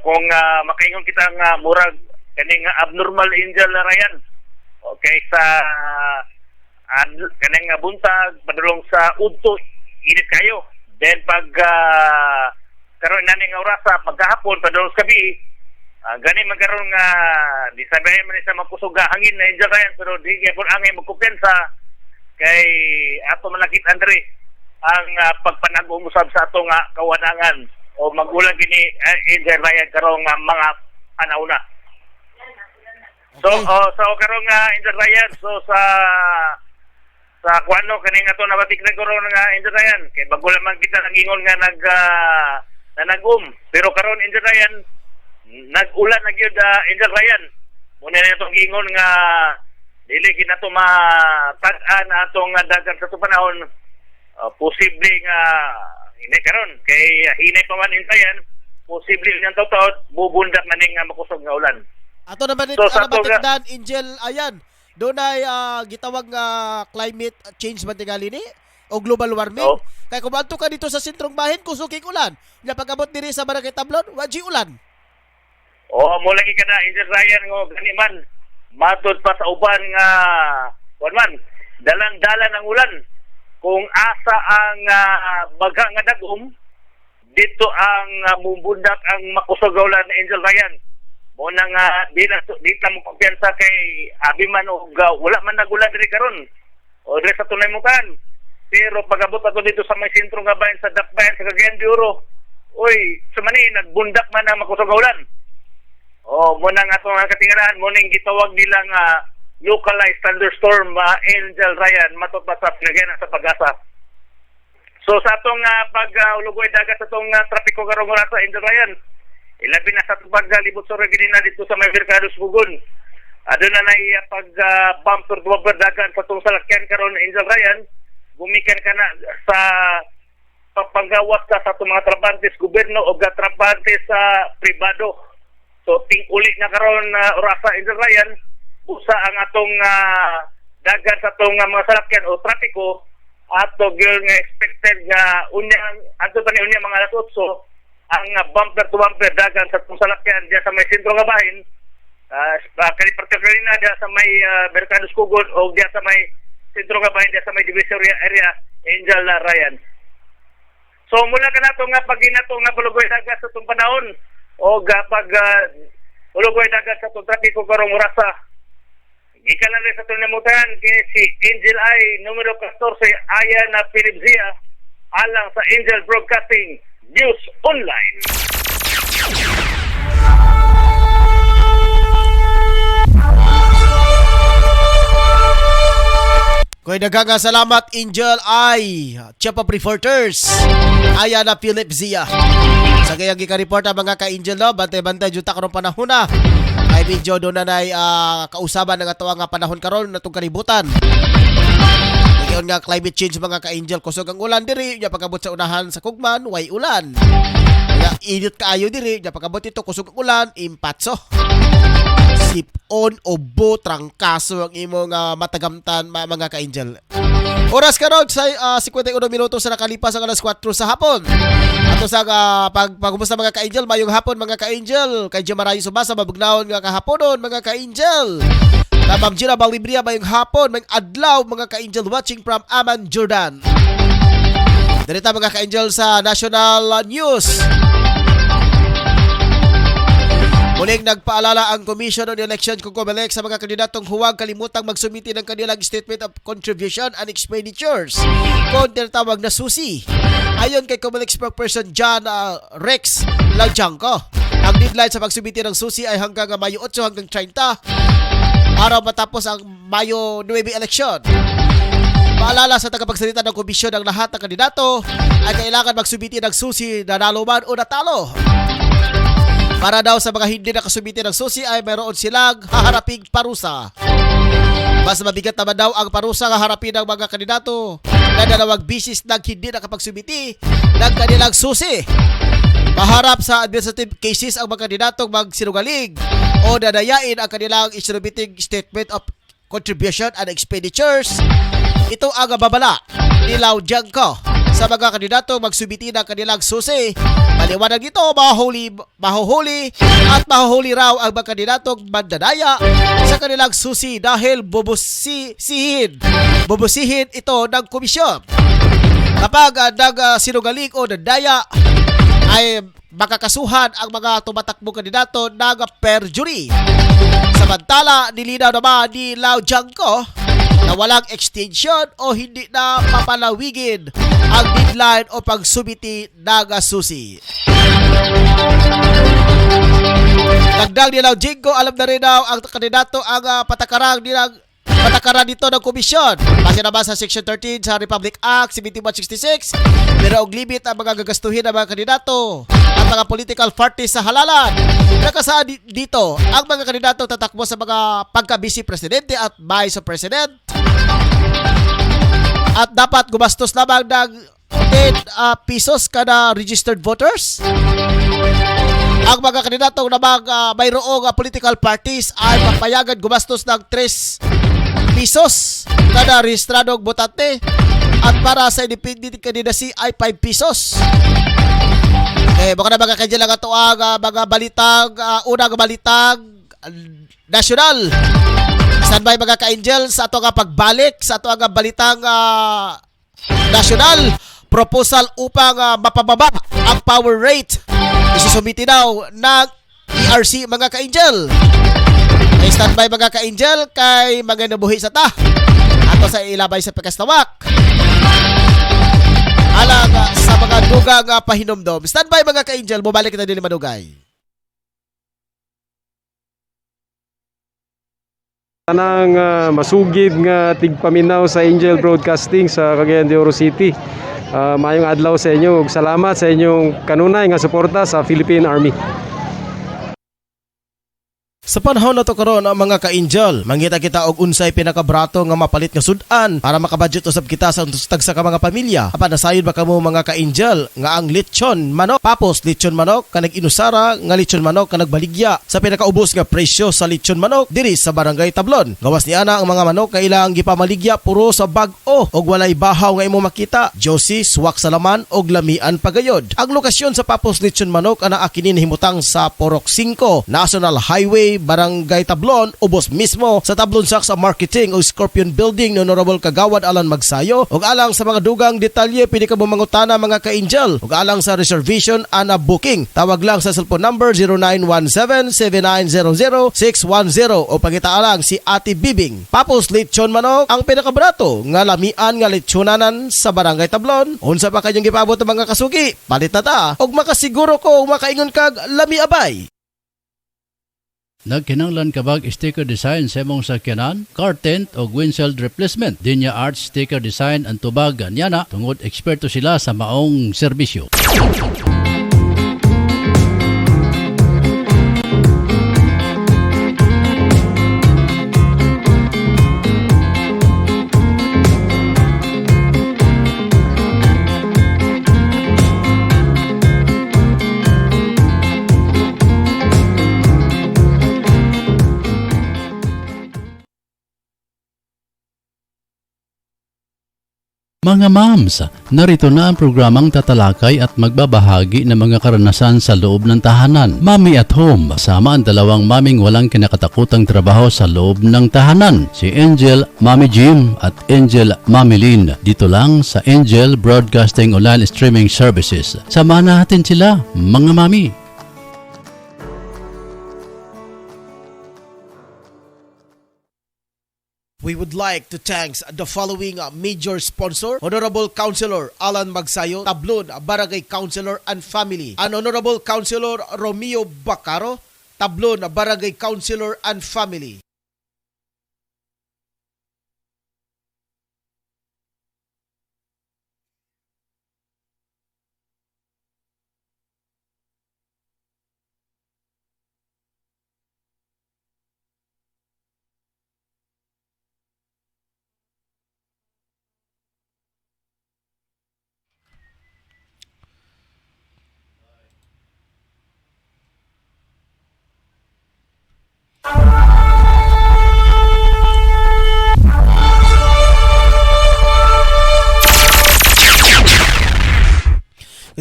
Kung makaingon kita nga murag kaning abnormal Angel Ryan. Okay sa kaning buntag padulong sa udto init kayo. Then pag karon nani nga oras sa pagkahapon padulong sa gabi gani man karon nga di sabihin man sa makusog hangin na Angel Ryan pero di gyapon angay magkumpiyansa kay ato malakit Andre ang pagpanag-um usab sa ato nga kawanangan o magulang kini Angel Ryan karong mga panahon na. So karong Angel Ryan so sa kuano kani nga to nabatikdan karon nga Angel Ryan kay bago lamang kita nagingon nga nag-um pero karon Angel Ryan nag-ulan na gyud Angel Ryan. Muna na itong gingon nga dili kinato matag-an atong dagan sa panahon posible nga hinay karon kay hinay pa man intayan posible nga taw-taw bubundak man ning makusog nga ulan. Ato naman so, nabatikdan Angel Ayan dunay gitawag nga climate change man tingali ni o global warming. Kay kung adto ka dito sa sentrong bahin kusog ulan nya pag-abot diri sa Barangay Tablon waji ulan. Mo lagi ka na Angel Ryan ngo gani man matod pa sa uban nga man dalang-dalan ang ulan kung asa ang baga nga dagom dito ang mumbundak ang makusog nga ulan na Angel Ryan. Mo nang di lang mo kumpiyansa kay abi man og wala man nagulan diri karon o diri sa tunay mutan. Pero pag-abot ato dito sa may sentro nga bayan sa Dakbayan sa Cagayan de Oro, sumani nagbundak man ang makusog nga ulan. Muna nga itong katingaran, muna yung gitawag nilang localized thunderstorm Angel Ryan, matutpa sa pinagyan sa pag-asa. So sa itong pag-ulugoy dagat sa itong trapiko karong oras sa Angel Ryan, ilabi na sa itong pag-libot sa Reginina dito sa may Mercados Bugon. Doon na pag-bumper dagat sa itong salakyan karon Angel Ryan, gumikan ka na sa paggawas ka sa itong mga trabahante sa gobyerno o trabahante sa pribado. So, uli na karon orasa Angel Ryan, busa ang atong dagan sa itong mga salakyan o trapiko ato gyud nga expected nga unyang adto pa ni unya mga alas 8 ang bumper to bumper dagan sa itong salakyan diya sa may sentro nga bahin. Kani particularly na diya sa may Mercado Sugod o diya sa may sentro nga bahin diya sa may Divisoria area Angel Ryan. So mula ka nato nga pag inato nga pulugoy dagat sa itong panahon o pag pulugoy dagat sa itong trapiko karong orasa. Ikalan rin sa itong namutan kay si Angel I numero 14 Ayan na Philip Zia alang sa Angel Broadcasting News Online. Ko'y daghang salamat Angel I Chief of Reporters Ayan na Philip Zia. Sa gayang gika-report ang mga ka-Angel no, bantay-bantay jud ta karon panahon na. Ay video do na nay kausaban ng ato nga panahon karon natong kalibutan. Ngayon nga climate change mga ka-Angel, kusog ang ulan diri, nya pagabot sa unahan sa Kugman, way ulan. Kaya init kaayo diri, nya pagabot ito kusog ang ulan, impatso. Sipon o bo trangkaso ang imong matagamtan mga ka-Angel. Oras karon sa 51 minuto sa nakalipas ang alas 4 sa hapon. Ato sa pagkumusta mga ka-Angel, mayong hapon mga ka-Angel. Kay Jemarayo Subasa mabugnawon nga kahaponon mga ka-Angel. Ma'am Gina Balibria mayong hapon, mayong adlaw mga ka-Angel watching from Amman, Jordan. Direta mga ka-Angel sa National News. Muling nagpaalala ang Commission on Elections kung COMELEC sa mga kandidatong huwag kalimutang magsumiti ng kanilang Statement of Contribution and Expenditures kung tinatawag na SUSI. Ayon kay COMELEC spokesperson John Rex Lajanco, ang deadline sa pagsumiti ng SUSI ay hanggang Mayo 8 hanggang 30, araw matapos ang Mayo 9 election. Paalala sa tagapagsalita ng komisyon ng lahat ng kandidato ay kailangan magsumiti ng SUSI na nalo man o natalo. Para daw sa mga hindi nakasumiti ng SUSI ay mayroon silang haharaping parusa. Mas mabigat naman daw ang parusa nga harapin ng mga kandidato na dalawang bisis nang hindi nakapagsumiti ng kanilang SUSI. Maharap sa administrative cases ang mga kandidatong magsinungaling o dadayain ang kanilang isubmitting Statement of Contribution and Expenditures. Ito ang babala ni Lajanco sa mga kandidato magsubiti ng kanilang SUSI. Paliwanag nito, mahuhuli at mahuhuli raw ang mga kandidatong mandadaya sa kanilang SUSI dahil bubusihin ito ng komisyon. Kapag sinungaling o nadaya ay makakasuhan ang mga tumatakbong kandidato ng perjury. Samantala, nilinaw naman ni Lajanco na walang extension o hindi na papalawigin ang deadline o pagsubiti ng SUSI. Dagdag ni Lajanco, alam na rin daw ang kandidato ang patakaran dito ng komisyon. Base naman sa Section 13 sa Republic Act 7166, pero og limit ang mga gagastuhin ng mga kandidato at mga political parties sa halalan. Nakasaad dito ang mga kandidato tatakbo sa mga pagka-vice presidente at vice president at dapat gumastos lamang ng 10 pesos kada registered voters. Ang mga kandidato na mayroong political parties ay papayagan gumastos ng 3 pesos kada rehistradong botante at para sa independent candidacy ay 5 pesos. Baka na mga kandidato lang ito ang mga balitang unang balitang national. Standby mga ka-Angel sa ito nga pagbalik sa ito nga balitang national proposal upang mapababa ang power rate. Isusumiti daw ng ERC mga ka-Angel. May standby mga ka-Angel kay mga nabuhi sa ta ato sa ilabay sa pagkastawak alang sa mga dugang pahinomdom. Standby mga ka-Angel, bumalik kita din madugay. Tanang masugid nga tigpaminaw sa Angel Broadcasting sa Cagayan de Oro City. Mayong adlaw sa inyo ug salamat sa inyong kanunay nga suporta sa Philippine Army. Sa panahon na to karon ang mga ka-angel, mangita kita og unsay pinakabrato nga mapalit nga sudan para makabudget usab kita sa tag sa ka mga pamilya. Apan nasayod ba kamo mga ka-angel nga ang lechon manok, papos lechon manok kanag inusara nga lechon manok kanag baligya sa pinakaubos nga presyo sa lechon manok diri sa Barangay Tablon. Gawas ni ana ang mga manok nga ilang gipamaligya puro sa bag-o og walay bahaw nga imo makita. Josie, suwak sa laman og lamian pagayod. Ang lokasyon sa papos lechon manok ana kini himutang sa Porok 5 National Highway Barangay Tablon, ubos mismo sa Tablon Saks Marketing o Scorpion Building ni Honorable Kagawad Alan Magsayo. Ug alang sa mga dugang detalye pwede ka mangutana mga ka-angel. Ug alang sa reservation ana booking, tawag lang sa cellphone number 0917-7900-610 o pangita lang si Ate Bibing. Papos lechon manok ang pinakabrato nga lamian nga lechonanan sa Barangay Tablon. Unsa pa kanyang gipabot mga kasugi? Palit na ta og makasiguro ko makaingon kag lami abay. Nagkinanglan kabag sticker design sa imong sakyanan, car tent o windshield replacement. Dinya Arts sticker design ang tubag nyana tungod eksperto sila sa maong serbisyo. Mga moms, narito na ang programang tatalakay at magbabahagi ng mga karanasan sa loob ng tahanan. Mommy at Home, kasama ang dalawang maming walang kinakatakutang trabaho sa loob ng tahanan. Si Angel, Mommy Jim at Angel, Mommy Lynn. Dito lang sa Angel Broadcasting Online Streaming Services. Samahan natin sila, mga mami. We would like to thank the following major sponsor: Honorable Councilor Alan Magsayo, Tablon Barangay Councilor and Family, and Honorable Councilor Romeo Bacaro, Tablon Barangay Councilor and Family.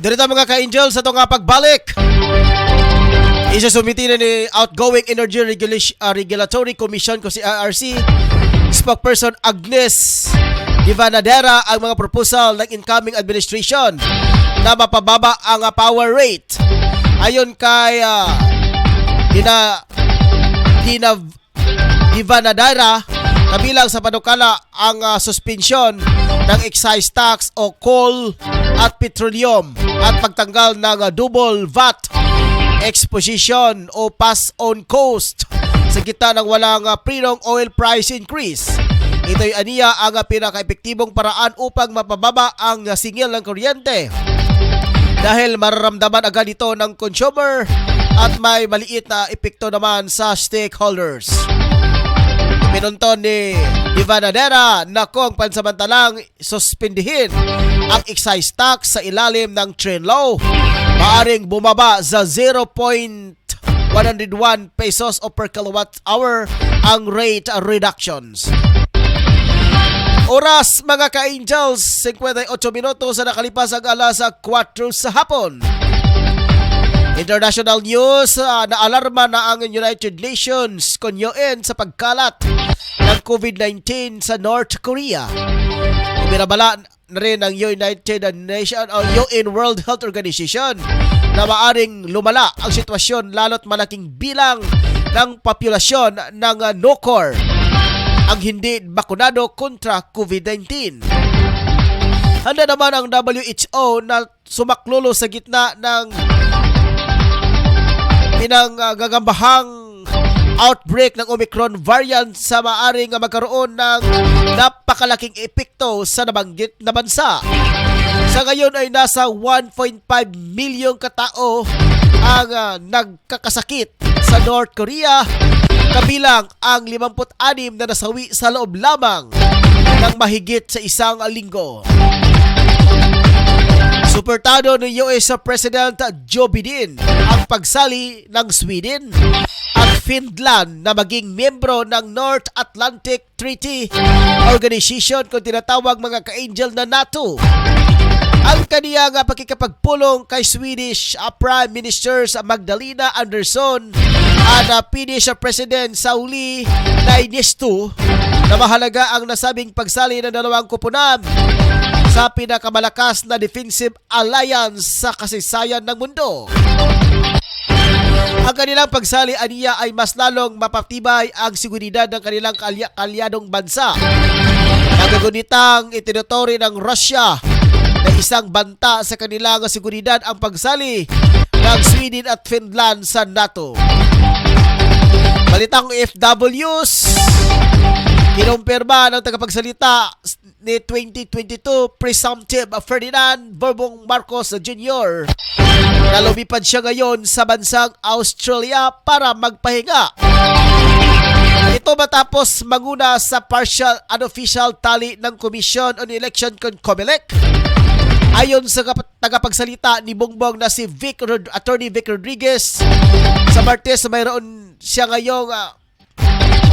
Dito mga ka-angel sa itong pagbalik. Isasumiti na ni Outgoing Energy Regulatory Commission ko si IRC spokesperson Agnes Ivanadera ang mga proposal ng incoming administration na mapababa ang power rate. Ayon kay Dina Ivanadera, kabilang sa panukala ang suspensyon ng excise tax o coal at petroleum at pagtanggal ng double VAT exposition o pass-on cost sa gitna ng walang prinong oil price increase. Ito'y aniya ang pinaka-epektibong paraan upang mapababa ang singil ng kuryente dahil mararamdaman agad ito ng consumer at may maliit na epekto naman sa stakeholders. Pinunton ni Ivanadera na kung pansamantalang suspindihin ang excise tax sa ilalim ng train law, maaring bumaba sa 0.101 pesos o per kilowatt hour ang rate reductions. Oras mga ka-angels, 58 minutos sa nakalipas ang alas 4 sa hapon. International news, naalarma na ang United Nations konyoin sa pagkalat ng COVID-19 sa North Korea. Binabala na rin ng United Nations o UN World Health Organization na maaring lumala ang sitwasyon lalo't malaking bilang ng populasyon ng NOCOR ang hindi bakunado kontra COVID-19. Handa naman ang WHO na sumaklolo sa gitna ng pinanggagambahang outbreak ng Omicron variant sa maaring magkaroon ng napakalaking epekto sa nabanggit na bansa. Sa ngayon ay nasa 1.5 milyong katao ang nagkakasakit sa North Korea kabilang ang 56 na nasawi sa loob lamang ng mahigit sa isang linggo. Suportado ni US President Joe Biden ang pagsali ng Sweden at Finland na maging miyembro ng North Atlantic Treaty Organization kung tinatawag mga ka-angel na NATO. Ang kaniyang pakikipagpulong kay Swedish Prime Minister Magdalena Andersson at Finnish President Sauli Niinisto na mahalaga ang nasabing pagsali ng dalawang koponan sa pinakamalakas na defensive alliance sa kasaysayan ng mundo. Ang kanilang pagsali aniya ay mas lalong mapatibay ang seguridad ng kanilang kalyadong bansa. Nagagunitang itinuturing ng Russia na isang banta sa kanilang seguridad ang pagsali ng Sweden at Finland sa NATO. Balitang FWs, kinumpirma ng tagapagsalita ni 2022 Presumptive Ferdinand Bourbon Marcos Jr. na lumipad siya ngayon sa bansang Australia para magpahinga. Ito matapos manguna sa partial unofficial tally ng Commission on Election COMELEC. Ayon sa tagapagsalita ni Bongbong na si Attorney Vic Rodriguez, sa Martes mayroon siya ngayong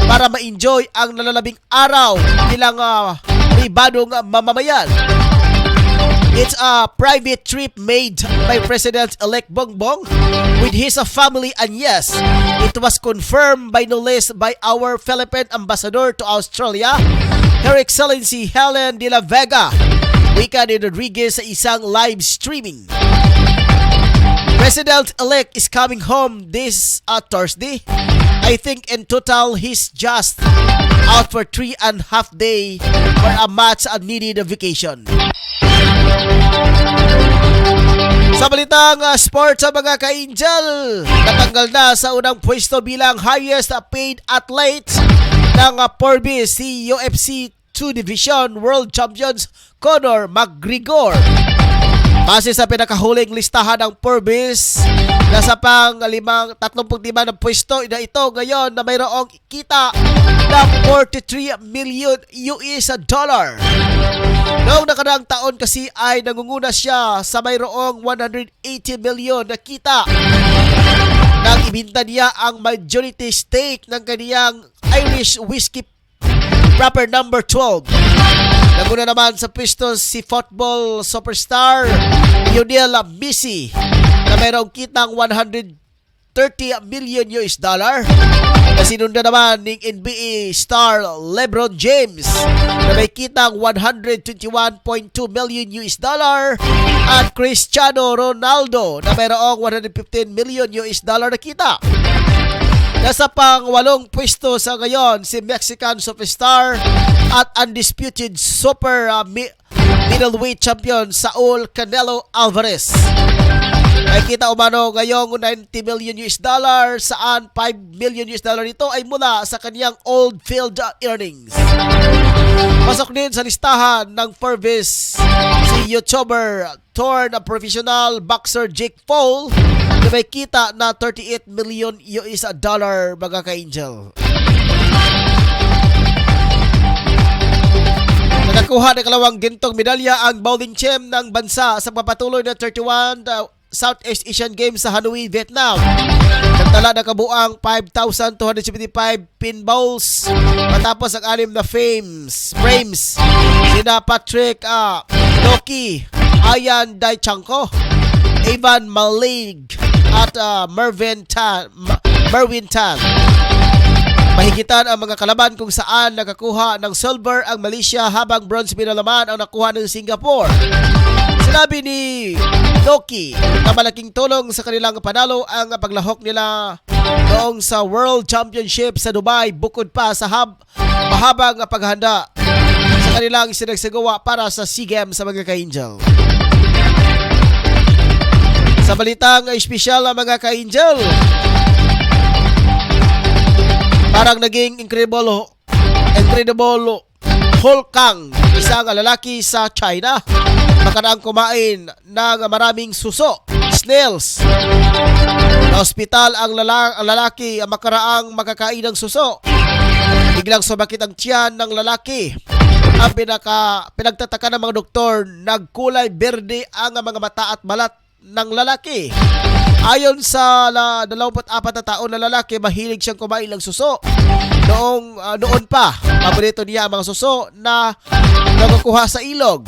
para ma-enjoy ang nalalabing araw bilang pribadong mamamayan. It's a private trip made by President-elect Bongbong with his family, and yes, it was confirmed by no less by our Philippine Ambassador to Australia, Her Excellency Helen de la Vega. Wika ni Rodriguez sa isang live streaming. President-elect is coming home this Thursday. I think in total he's just out for 3.5 days for a much needed vacation. Sa balitang sports sa mga ka-angel, natanggal na sa unang pwesto bilang highest paid athlete ng Forbes si UFC 2 Division World Champions Conor McGregor. Base sa pinakahuling listahan ng Forbes, nasa pang 35 na pwesto na ito ngayon na mayroong kita ng 43 million US dollar. Noong nakaraang taon kasi ay nangunguna siya sa mayroong 180 million na kita nang ibinta niya ang majority stake ng kaniyang Irish whiskey proper number 12. Naguna naman sa pwesto si football superstar Lionel Messi na mayroong kitang 130 million US dollar. Kasinunda naman ng NBA star LeBron James na may kitang 121.2 million US dollar at Cristiano Ronaldo na mayroong 115 million US dollar na kita. Nasa pang-8 pwesto sa ngayon si Mexican superstar at undisputed super middleweight champion Saul Canelo Alvarez. Ay kita umano ngayong 90 million US dollar, saan 5 million US dollar nito ay mula sa kaniyang old field earnings. Pasok din sa listahan ng Forbes si YouTuber turned professional boxer Jake Paul na may kita na 38 million US dollar mga ka-angel. Nakakuha ng kalawang gintong medalya ang bowling champ ng bansa sa papatuloy na 31 Southeast Asian Games sa Hanoi, Vietnam. Nagtala na kabuang 5,275 pinballs matapos ang 6 na frames. Sina Patrick Loki, Ayan Daichanko, Evan Malig at Merwin Tan. Mahigitan ang mga kalaban kung saan nakakuha ng silver ang Malaysia habang bronze medal naman ang nakuha ng Singapore. Sinabi ni Loki na malaking tulong sa kanilang panalo ang paglahok nila noong sa World Championship sa Dubai, bukod pa sa mahabang paghanda sa kanilang sinagsagawa para sa SEA Games sa mga ka-angel. Sa balitang espesyal mga ka-angel, parang naging incredible Hulk Kang, isang lalaki sa China, makaraang kumain ng maraming suso, snails. Na ospital ang lalaki ang makaraang makakain ng suso. Biglang sumakit ang tiyan ng lalaki. Ang pinagtataka ng mga doktor, nagkulay berde ang mga mata at balat ng lalaki. Ayon sa 24 na taon na lalaki, mahilig siyang kumain ng suso. Noon pa, paborito niya ang mga suso na nakukuha sa ilog.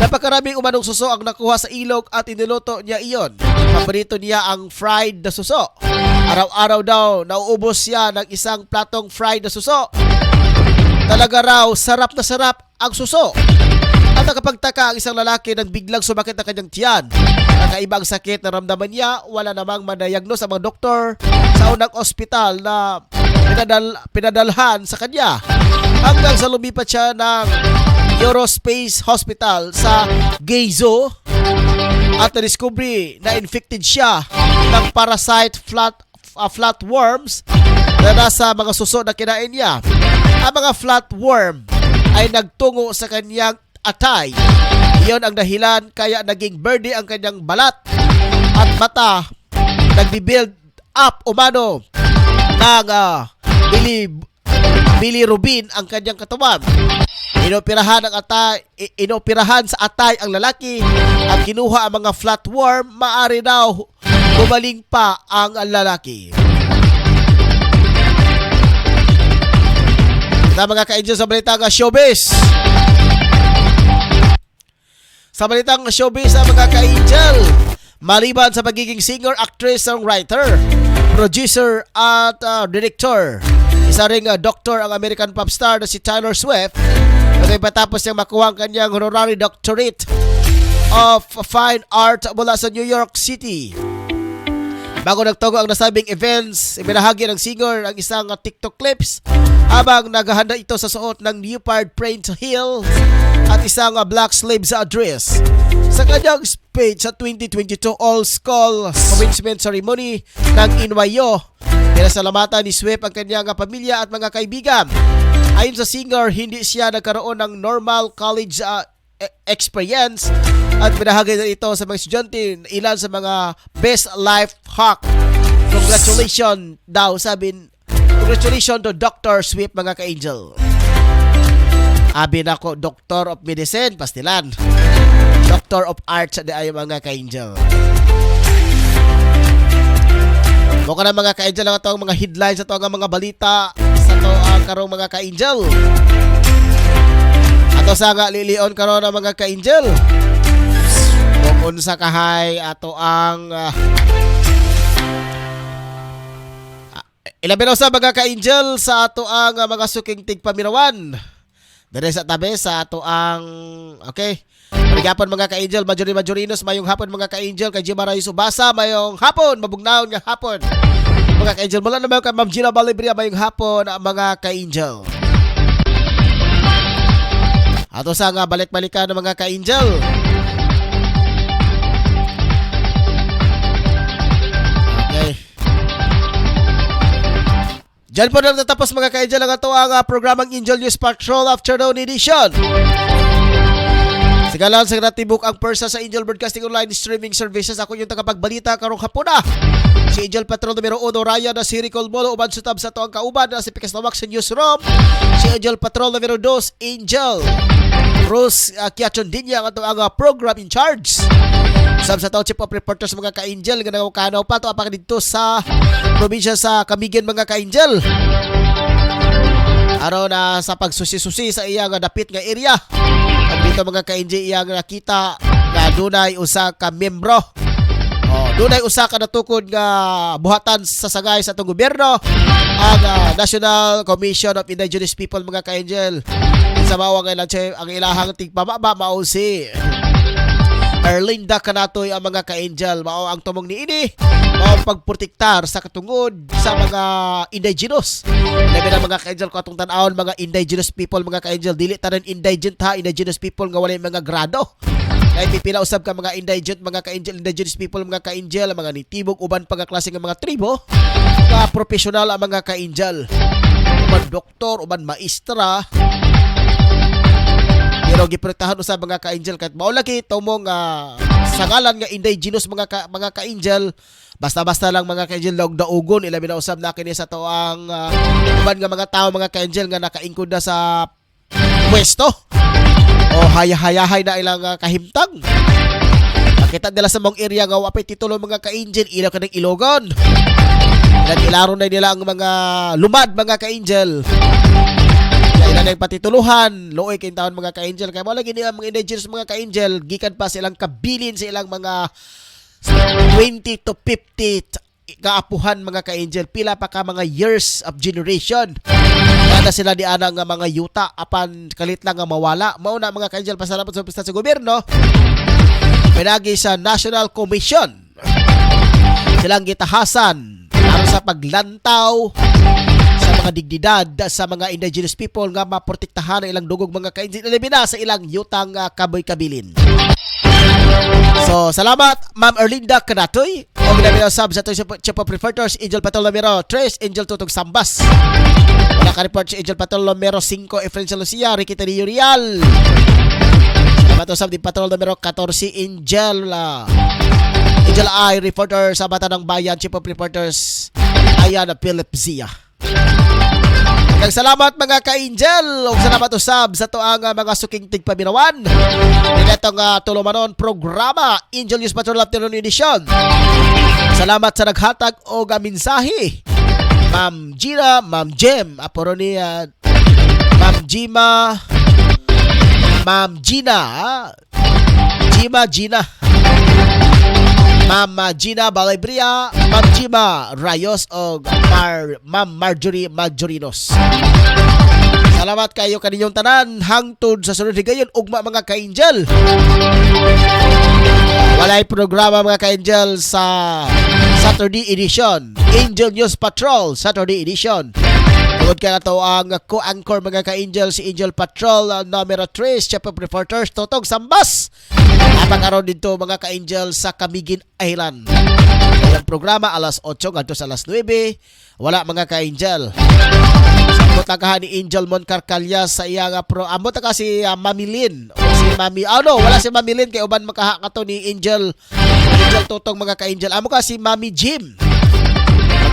Napakaraming umanong suso ang nakuha sa ilog at iniluto niya iyon. Paborito niya ang fried na suso. Araw-araw daw, nauubos siya ng isang platong fried na suso. Talaga raw, sarap na sarap ang suso. At nakapagtaka ang isang lalaki nang biglang sumakit ang kanyang tiyan. Nakaiba ang sakit na ramdaman niya, wala namang manayagnos ang mga doktor sa unang ospital na pinadalhan sa kanya. Hanggang sa lumipat siya ng Eurospace Hospital sa Geizo at na-discovery na infected siya ng parasite flatworms na nasa mga suso na kinain niya. Ang mga flatworm ay nagtungo sa kanyang atay. Iyon ang dahilan kaya naging berde ang kanyang balat at mata. Nagbi-build up umano ng bilirubin ang kanyang katawan. Inoperahan sa atay ang lalaki at kinuha ang mga flatworm. Maari daw gumaling pa ang lalaki. Na mga ka-angel sa balitang showbiz. Sa balitang showbiz sa mga ka-angel, maliban sa pagiging singer, actress, songwriter, producer at director, isa ring doktor ang American pop star na si Taylor Swift. At patapos niyang makuha ang kanyang honorary doctorate of fine art mula sa New York City. Bago nagtogo ang nasabing events, ibinahagi ng singer ang isang TikTok clips habang naghahanda ito sa suot ng leopard print heels at isang black sleeves dress. Sa kanyang speech sa 2022 All-Skull Commencement Ceremony ng NYU, pinasalamatan ni Swift ang kanyang pamilya at mga kaibigan. Ayon sa singer, hindi siya nagkaroon ng normal college experience at binahagi na ito sa mga estudyante ilan sa mga best life hack. Congratulations daw, congratulations to Dr. Swift mga ka-angel. Abi na ko, Doctor of Medicine, pastilan. Doctor of Arts, di ay mga ka-angel. Mukha na mga ka-angel ang itong mga headlines sa itong mga balita sa ito ang karong mga ka-angel. Ato sa nga lilion karon ng mga ka-angel. Kung unsa kahay ato ang ilabi na sa mga ka-angel sa ato ang mga suking tigpamirawan. Dere sa tabi sa ato ang okay. Maligapon mga ka-angel, Majorinos, mayong hapon mga ka-angel, kay Jima Rayos Ubasa, mayong hapon, mabugnaon nga hapon. Mga ka-angel, mula naman kay Ma'am Gina Balibria, mayong hapon mga ka-angel. Ato sa nga balik-balikan ng mga ka-angel. Okay. Diyan po na natapos mga ka-angel ang ito ang programang Angel News Patrol Afternoon Edition. Sigalan sa natibok ang persa sa Angel Broadcasting Online Streaming Services. Ako yung tagapagbalita karong hapon na. Si Angel Patrol numero 1, Ryan na si Ricol Molo, uban sutab sa ito ang kauban na si Pikas Lawak sa Newsroom. Si Angel Patrol numero 2, Angel Rose Kiachondinya ang ito ang program in charge. Sab sa ito, Chief of Reporters mga ka-angel, ganang kanaw pa ito apang dito sa probinsya sa Camigan mga ka-angel. Araw na sa pagsusi-susi sa iyang dapit nga area. At dito mga ka-angel iyang nakita na dunay usa ka membro. Dunay usa ka natukod nga buhatan sa sagay sa itong gobyerno, ang National Commission of Indigenous People mga ka-angel. Sa mawang ang ilahang tigpamaba mao si Erlinda Kanatoy ang mga ka-angel. Mao ang tumong ni ini, mao ang pagprotektar sa katungod sa mga indigenous. Labi na mga ka-angel ko atong tan-awon mga indigenous people mga ka-angel. Dili tanan indigent ha, indigenous people nga walay mga grado. Kaya pipila usab ka mga indigent mga ka-angel, indigenous people mga ka-angel, mga nitibog uban pag klase nga mga tribo, mga professional ang mga ka-angel. Uban doktor, uban maestra. Pero giprotektahan usab mga ka-angel kahit mao lagi tumong sa ngalan nga indigenous mga ka-angel, basta-basta lang mga ka-angel log daugon ilabi na usab na kini sa to ang uban nga mga tao mga ka-angel nga nakaingkod na sa pwesto o hayahay na ilang kahimtang. Makita nila sa mong area nga wapay titulo mga ka-angel ilaw kanang ilogon. Ilaro na nila ang mga lumad mga ka-angel. Ilan ang patituluhan, looy kayong taon mga ka-angel. Kaya wala gini ang mga indigenous mga ka-angel, gikan pa silang kabilin sa ilang mga 20 to 50 kaapuhan mga ka-angel. Pila pa ka mga years of generation. Kaya na sila di anang mga yuta, apan kalit lang nga mawala. Mauna mga ka-angel, pasalamat sa pista sa gobyerno. Pinagi sa National Commission. Silang gitahasan para sa paglantaw sa mga dignidad sa mga indigenous people nga maprotektahan ang ilang dugog mga ka-angel na sa ilang yutang kaboy-kabilin. So, salamat Ma'am Erlinda Canatoy o ginabinasab sa ito Chief of Reporters Angel Patolomero 3, Angel Tutog Sambas. Wala ka-report si Angel Patolomero 5, Efren Lucia, Ricky Tarillo Real. Salamat usab di Patolomero 14, Angel Angel I, reporter sa Bata ng Bayan, Chief of Reporters Ayan Philip Zia. Salamat mga ka-angel o salamat usab sa tuang mga suking tigpaminawan dinetong tulumanon programa Angel News Patrol Afternoon Edition. Salamat sa naghatag o mensahe Ma'am Gina, Ma'am Jem, aporo ni Ma'am Gina, Ma'am Gina Balibria, Ma'am Gima Rayos o Ma'am Marjorie Majorinos. Salamat kayo kaninyong tanan hangtod sa sunod higayon ugma mga ka-angel. Walay programa mga ka-angel sa Saturday edition, Angel News Patrol Saturday edition. Tungod kaya na ito ang co-anchor mga ka-angel si Angel Patrol numero 3, Chief of Reporters Totog Sambas. Napakaroon dito mga ka-angel sa Camiguin Island. Ang programa alas 8 ngadto sa alas 9. Wala mga ka-angel. Ambot ang ni Angel Moncarcalya sa iyang ambot ka si Mami Lynn o si Mami wala si Mami Lynn kay uban makaha kato ni Angel Totong mga ka-angel. Amo ka si Mami Jim.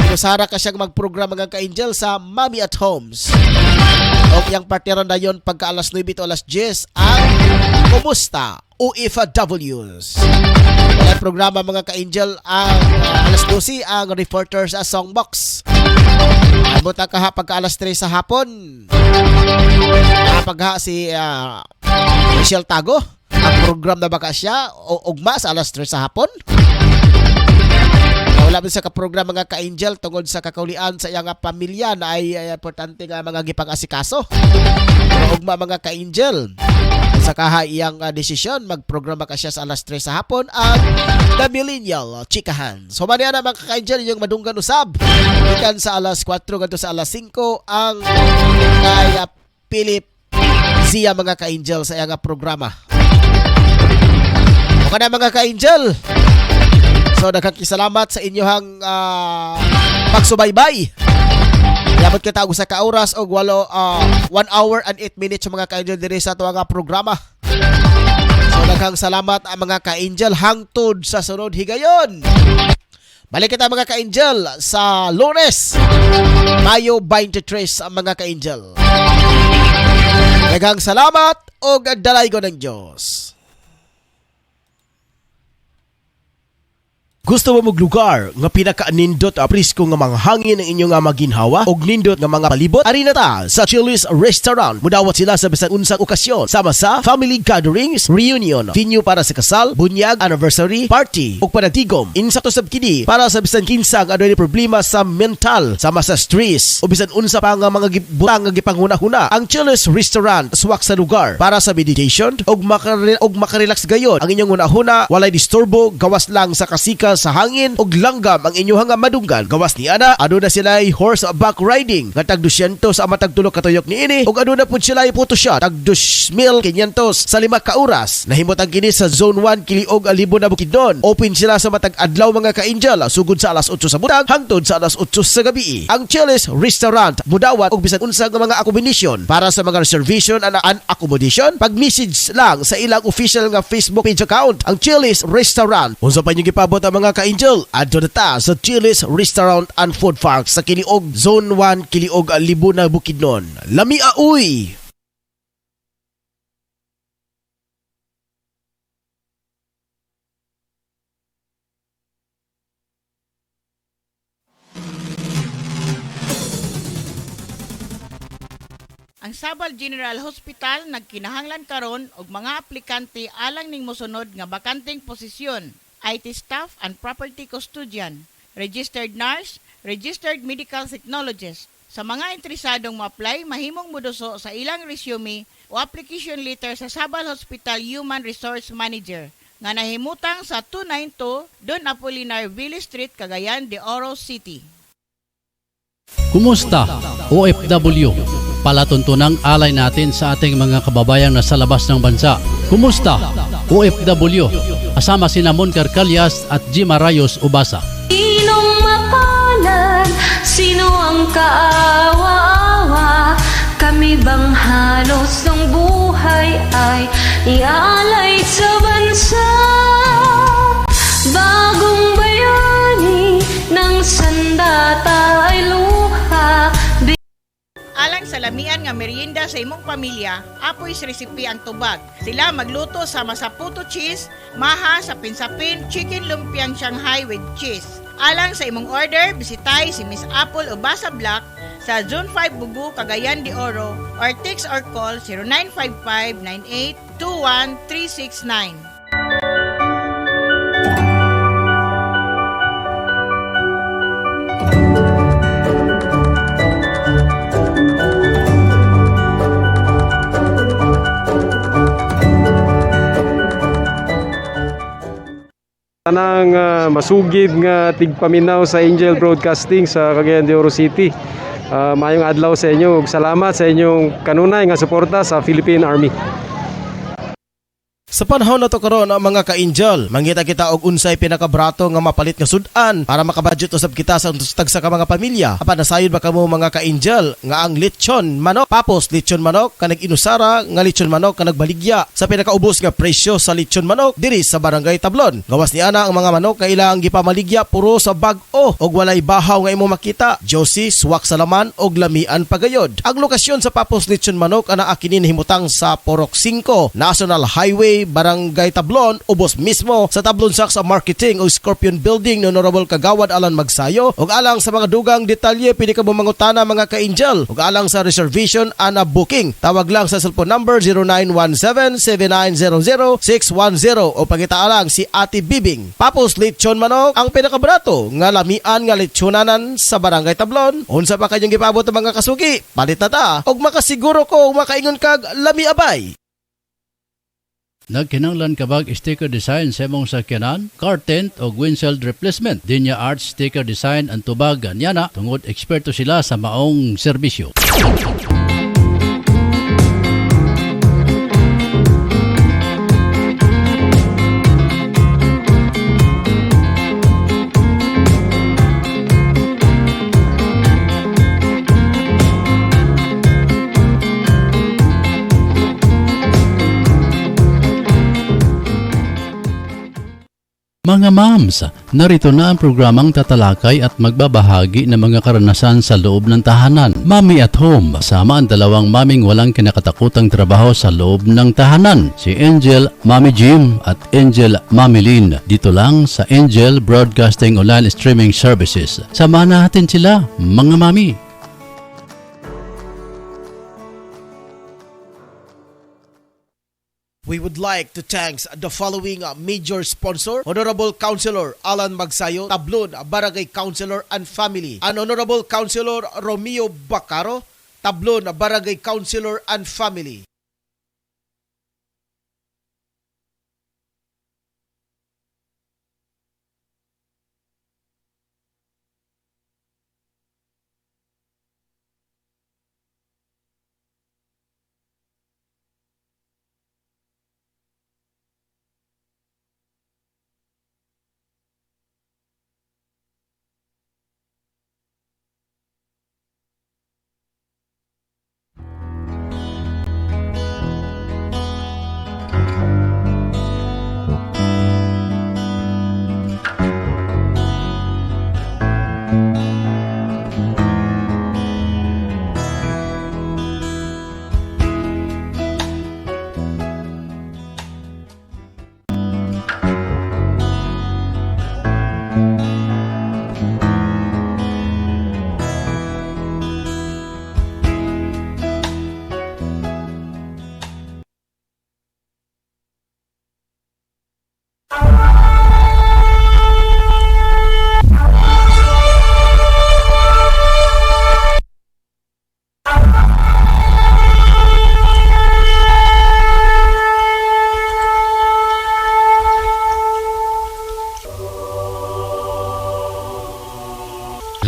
Magkusara ka siyang magprogram mga ka-angel sa Mami at Homes. O iyang partneron na yon pagka alas 9 to alas 10 ang Kumusta OFWs. Ang programa mga ka-angel ang alas 12 ang Reporters sa Songbox. Abot ang kaha pagka alas 3 sa hapon. Pagka si Michelle Tago ang program na baka siya o ugma sa alas 3 sa hapon. Wala sa kaprogram mga ka-angel tungod sa kakaulian sa iyang pamilya na ay importante nga mga gipang-asikaso. Pero ugma mga ka-angel sa kaha iyang desisyon magprograma ka siya sa alas 3 sa hapon ang The Millennial Chikahan. So maniya na mga ka-angel yung madunggan usab ikan sa alas 4 ganito sa alas 5 ang kay Philip Zia mga ka-angel sa iyang programa. O kana mga ka-angel, so nagkakisalamat sa inyohang pagsubaybay. Yabot kita og sa ka oras og 1 hour and 8 minutes sa mga ka-angel diri sa tuwang programa. So daghang salamat ang mga ka-angel hangtod sa sunod higayon. Balik kita mga ka-angel sa Lunes, Mayo 23 ang mga ka-angel. Daghang salamat og dalaygon ng Diyos. Gusto mo maglugar nga pinaka-nindot prisko nga mga hangin ang inyong maginhawa og nindot nga mga palibot? Ari na ta sa Chili's Restaurant. Mudawat sila sa bisan unsang okasyon sama sa family gatherings, reunion, venue para sa kasal, bunyag, anniversary, party ug panatigom. Insakto sab kini para sa bisan kinsa nga adunay problema sa mental sama sa stress o bisan unsa pa nga mga butang nga gipanghuna-huna. Ang Chili's Restaurant swak sa lugar para sa meditation og makarelax gayon. Ang inyong hunahuna walay disturbo gawas lang sa kasikas sa hangin ug langgam ang inyong madunggan. Gawas ni ana, aduna sila horseback riding nga tag 200 sa matag tulo ka tuyok niini ug aduna pud sila photoshoot tag 2,500 sa 5 ka oras. Nahimot ang kini sa Zone 1 Kiliog Alibo na Bukidnon. Open sila sa matag adlaw mga ka-angel sugod sa alas 8 sa butang hangtod sa alas 8 sa gabi. Ang Chili's Restaurant mudawat og bisan unsa nga mga accommodation. Para sa mga reservation and accommodation, pag-message lang sa ilang official nga Facebook page account, ang Chili's Restaurant. Unsa pa inyong gipabot ang mga ka-angel? Adto na ta sa Chili's Restaurant and Food Park sa Kiliog Zone 1 Kiliog Alibo na Bukidnon. Lami uy! Ang Sabal General Hospital nagkinahanglan karon og mga aplikante alang ning mosunod nga bakanteng posisyon: IT staff and property custodian, registered nurse, registered medical technologist. Sa mga interesadong ma-apply, mahimong moduso sa ilang resume o application letter sa Sabal Hospital Human Resource Manager nga nahimutang sa 292 Don Apolinar Ville Street, Cagayan de Oro City. Kumusta, OFW? Palatuntunang alay natin sa ating mga kababayang nasa labas ng bansa. Kumusta, OFW? Asama sina Moncar Calyas at Jima Rayos Ubasa. Sinong mapalad? Sino ang kaawa-awa? Kami bang halos ng buhay ay ialay sa bansa? Bagong bayani ng sandata ay luha. Alang sa lamian nga merienda sa imong pamilya, apoy sa resipi ang tubag. Sila magluto sama sa puto cheese, maha, sapin-sapin, chicken lumpiang Shanghai with cheese. Alang sa imong order, bisitay si Miss Apple Ubasa Black sa Zone 5 Bugu, Cagayan de Oro, or text or call 0955-9821-369. Tanang masugid nga tigpaminaw sa Angel Broadcasting sa Cagayan de Oro City. Mayong adlaw sa inyo ug salamat sa inyong kanunay nga suporta sa Philippine Army. Sa panahon na to karon mga ka-angel, mangita kita og unsay pinakabrato nga mapalit nga sudan para makabudget usab kita sa tag sa mga pamilya. Apan nasayod ba kamo mga ka-angel nga ang lechon manok, papos lechon manok kanag inusara nga lechon manok kanag baligya sa pinakaubos nga presyo sa lechon manok diri sa Barangay Tablon. Gawas ni ana ang mga manok nga ilang gipamaligya puro sa bag-o og walay bahaw nga imo makita. Josie, swak sa laman og lamian pagayod. Ang lokasyon sa papos lechon manok ana akinin himutang sa Porok 5, National Highway, Barangay Tablon, ubos mismo sa Tablon Saks Marketing o Scorpion Building ni Honorable Kagawad Alan Magsayo. Ug alang sa mga dugang detalye pili ka mo mangutana mga ka-angel. Ug alang sa reservation ana booking, tawag lang sa cellphone number 0917-7900-610 o pangitaalang si Ate Bibing. Papos lechon manok ang pinakabrato nga lamian nga lechonanan sa Barangay Tablon. Unsa pa kanyang gipabot ang mga kasugi? Palit na ta og makasiguro ko makaingon kag lami abay. Nagkinanglan kabag sticker design sa imong sakyanan, car tent o windshield replacement. Dinya Arts sticker design ang tubag ganyana tungod eksperto sila sa maong serbisyo. Mga moms, narito na ang programang tatalakay at magbabahagi ng mga karanasan sa loob ng tahanan. Mommy at Home, sama ang dalawang maming walang kinakatakutang trabaho sa loob ng tahanan. Si Angel, Mommy Jim at Angel, Mommy Lynn. Dito lang sa Angel Broadcasting Online Streaming Services. Samahan natin sila, mga mami. We would like to thank the following major sponsor: Honorable Councilor Alan Magsayo, Tablon Barangay Councilor and Family, and Honorable Councilor Romeo Bacaro, Tablon Barangay Councilor and Family.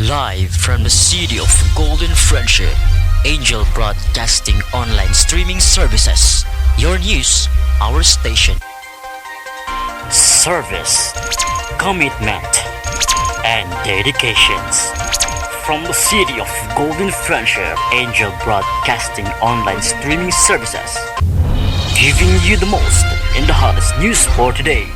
Live from the city of Golden Friendship, Angel Broadcasting Online Streaming Services. Your news, our station. Service, commitment, and dedications. From the city of Golden Friendship, Angel Broadcasting Online Streaming Services. Giving you the most in the hottest news for today.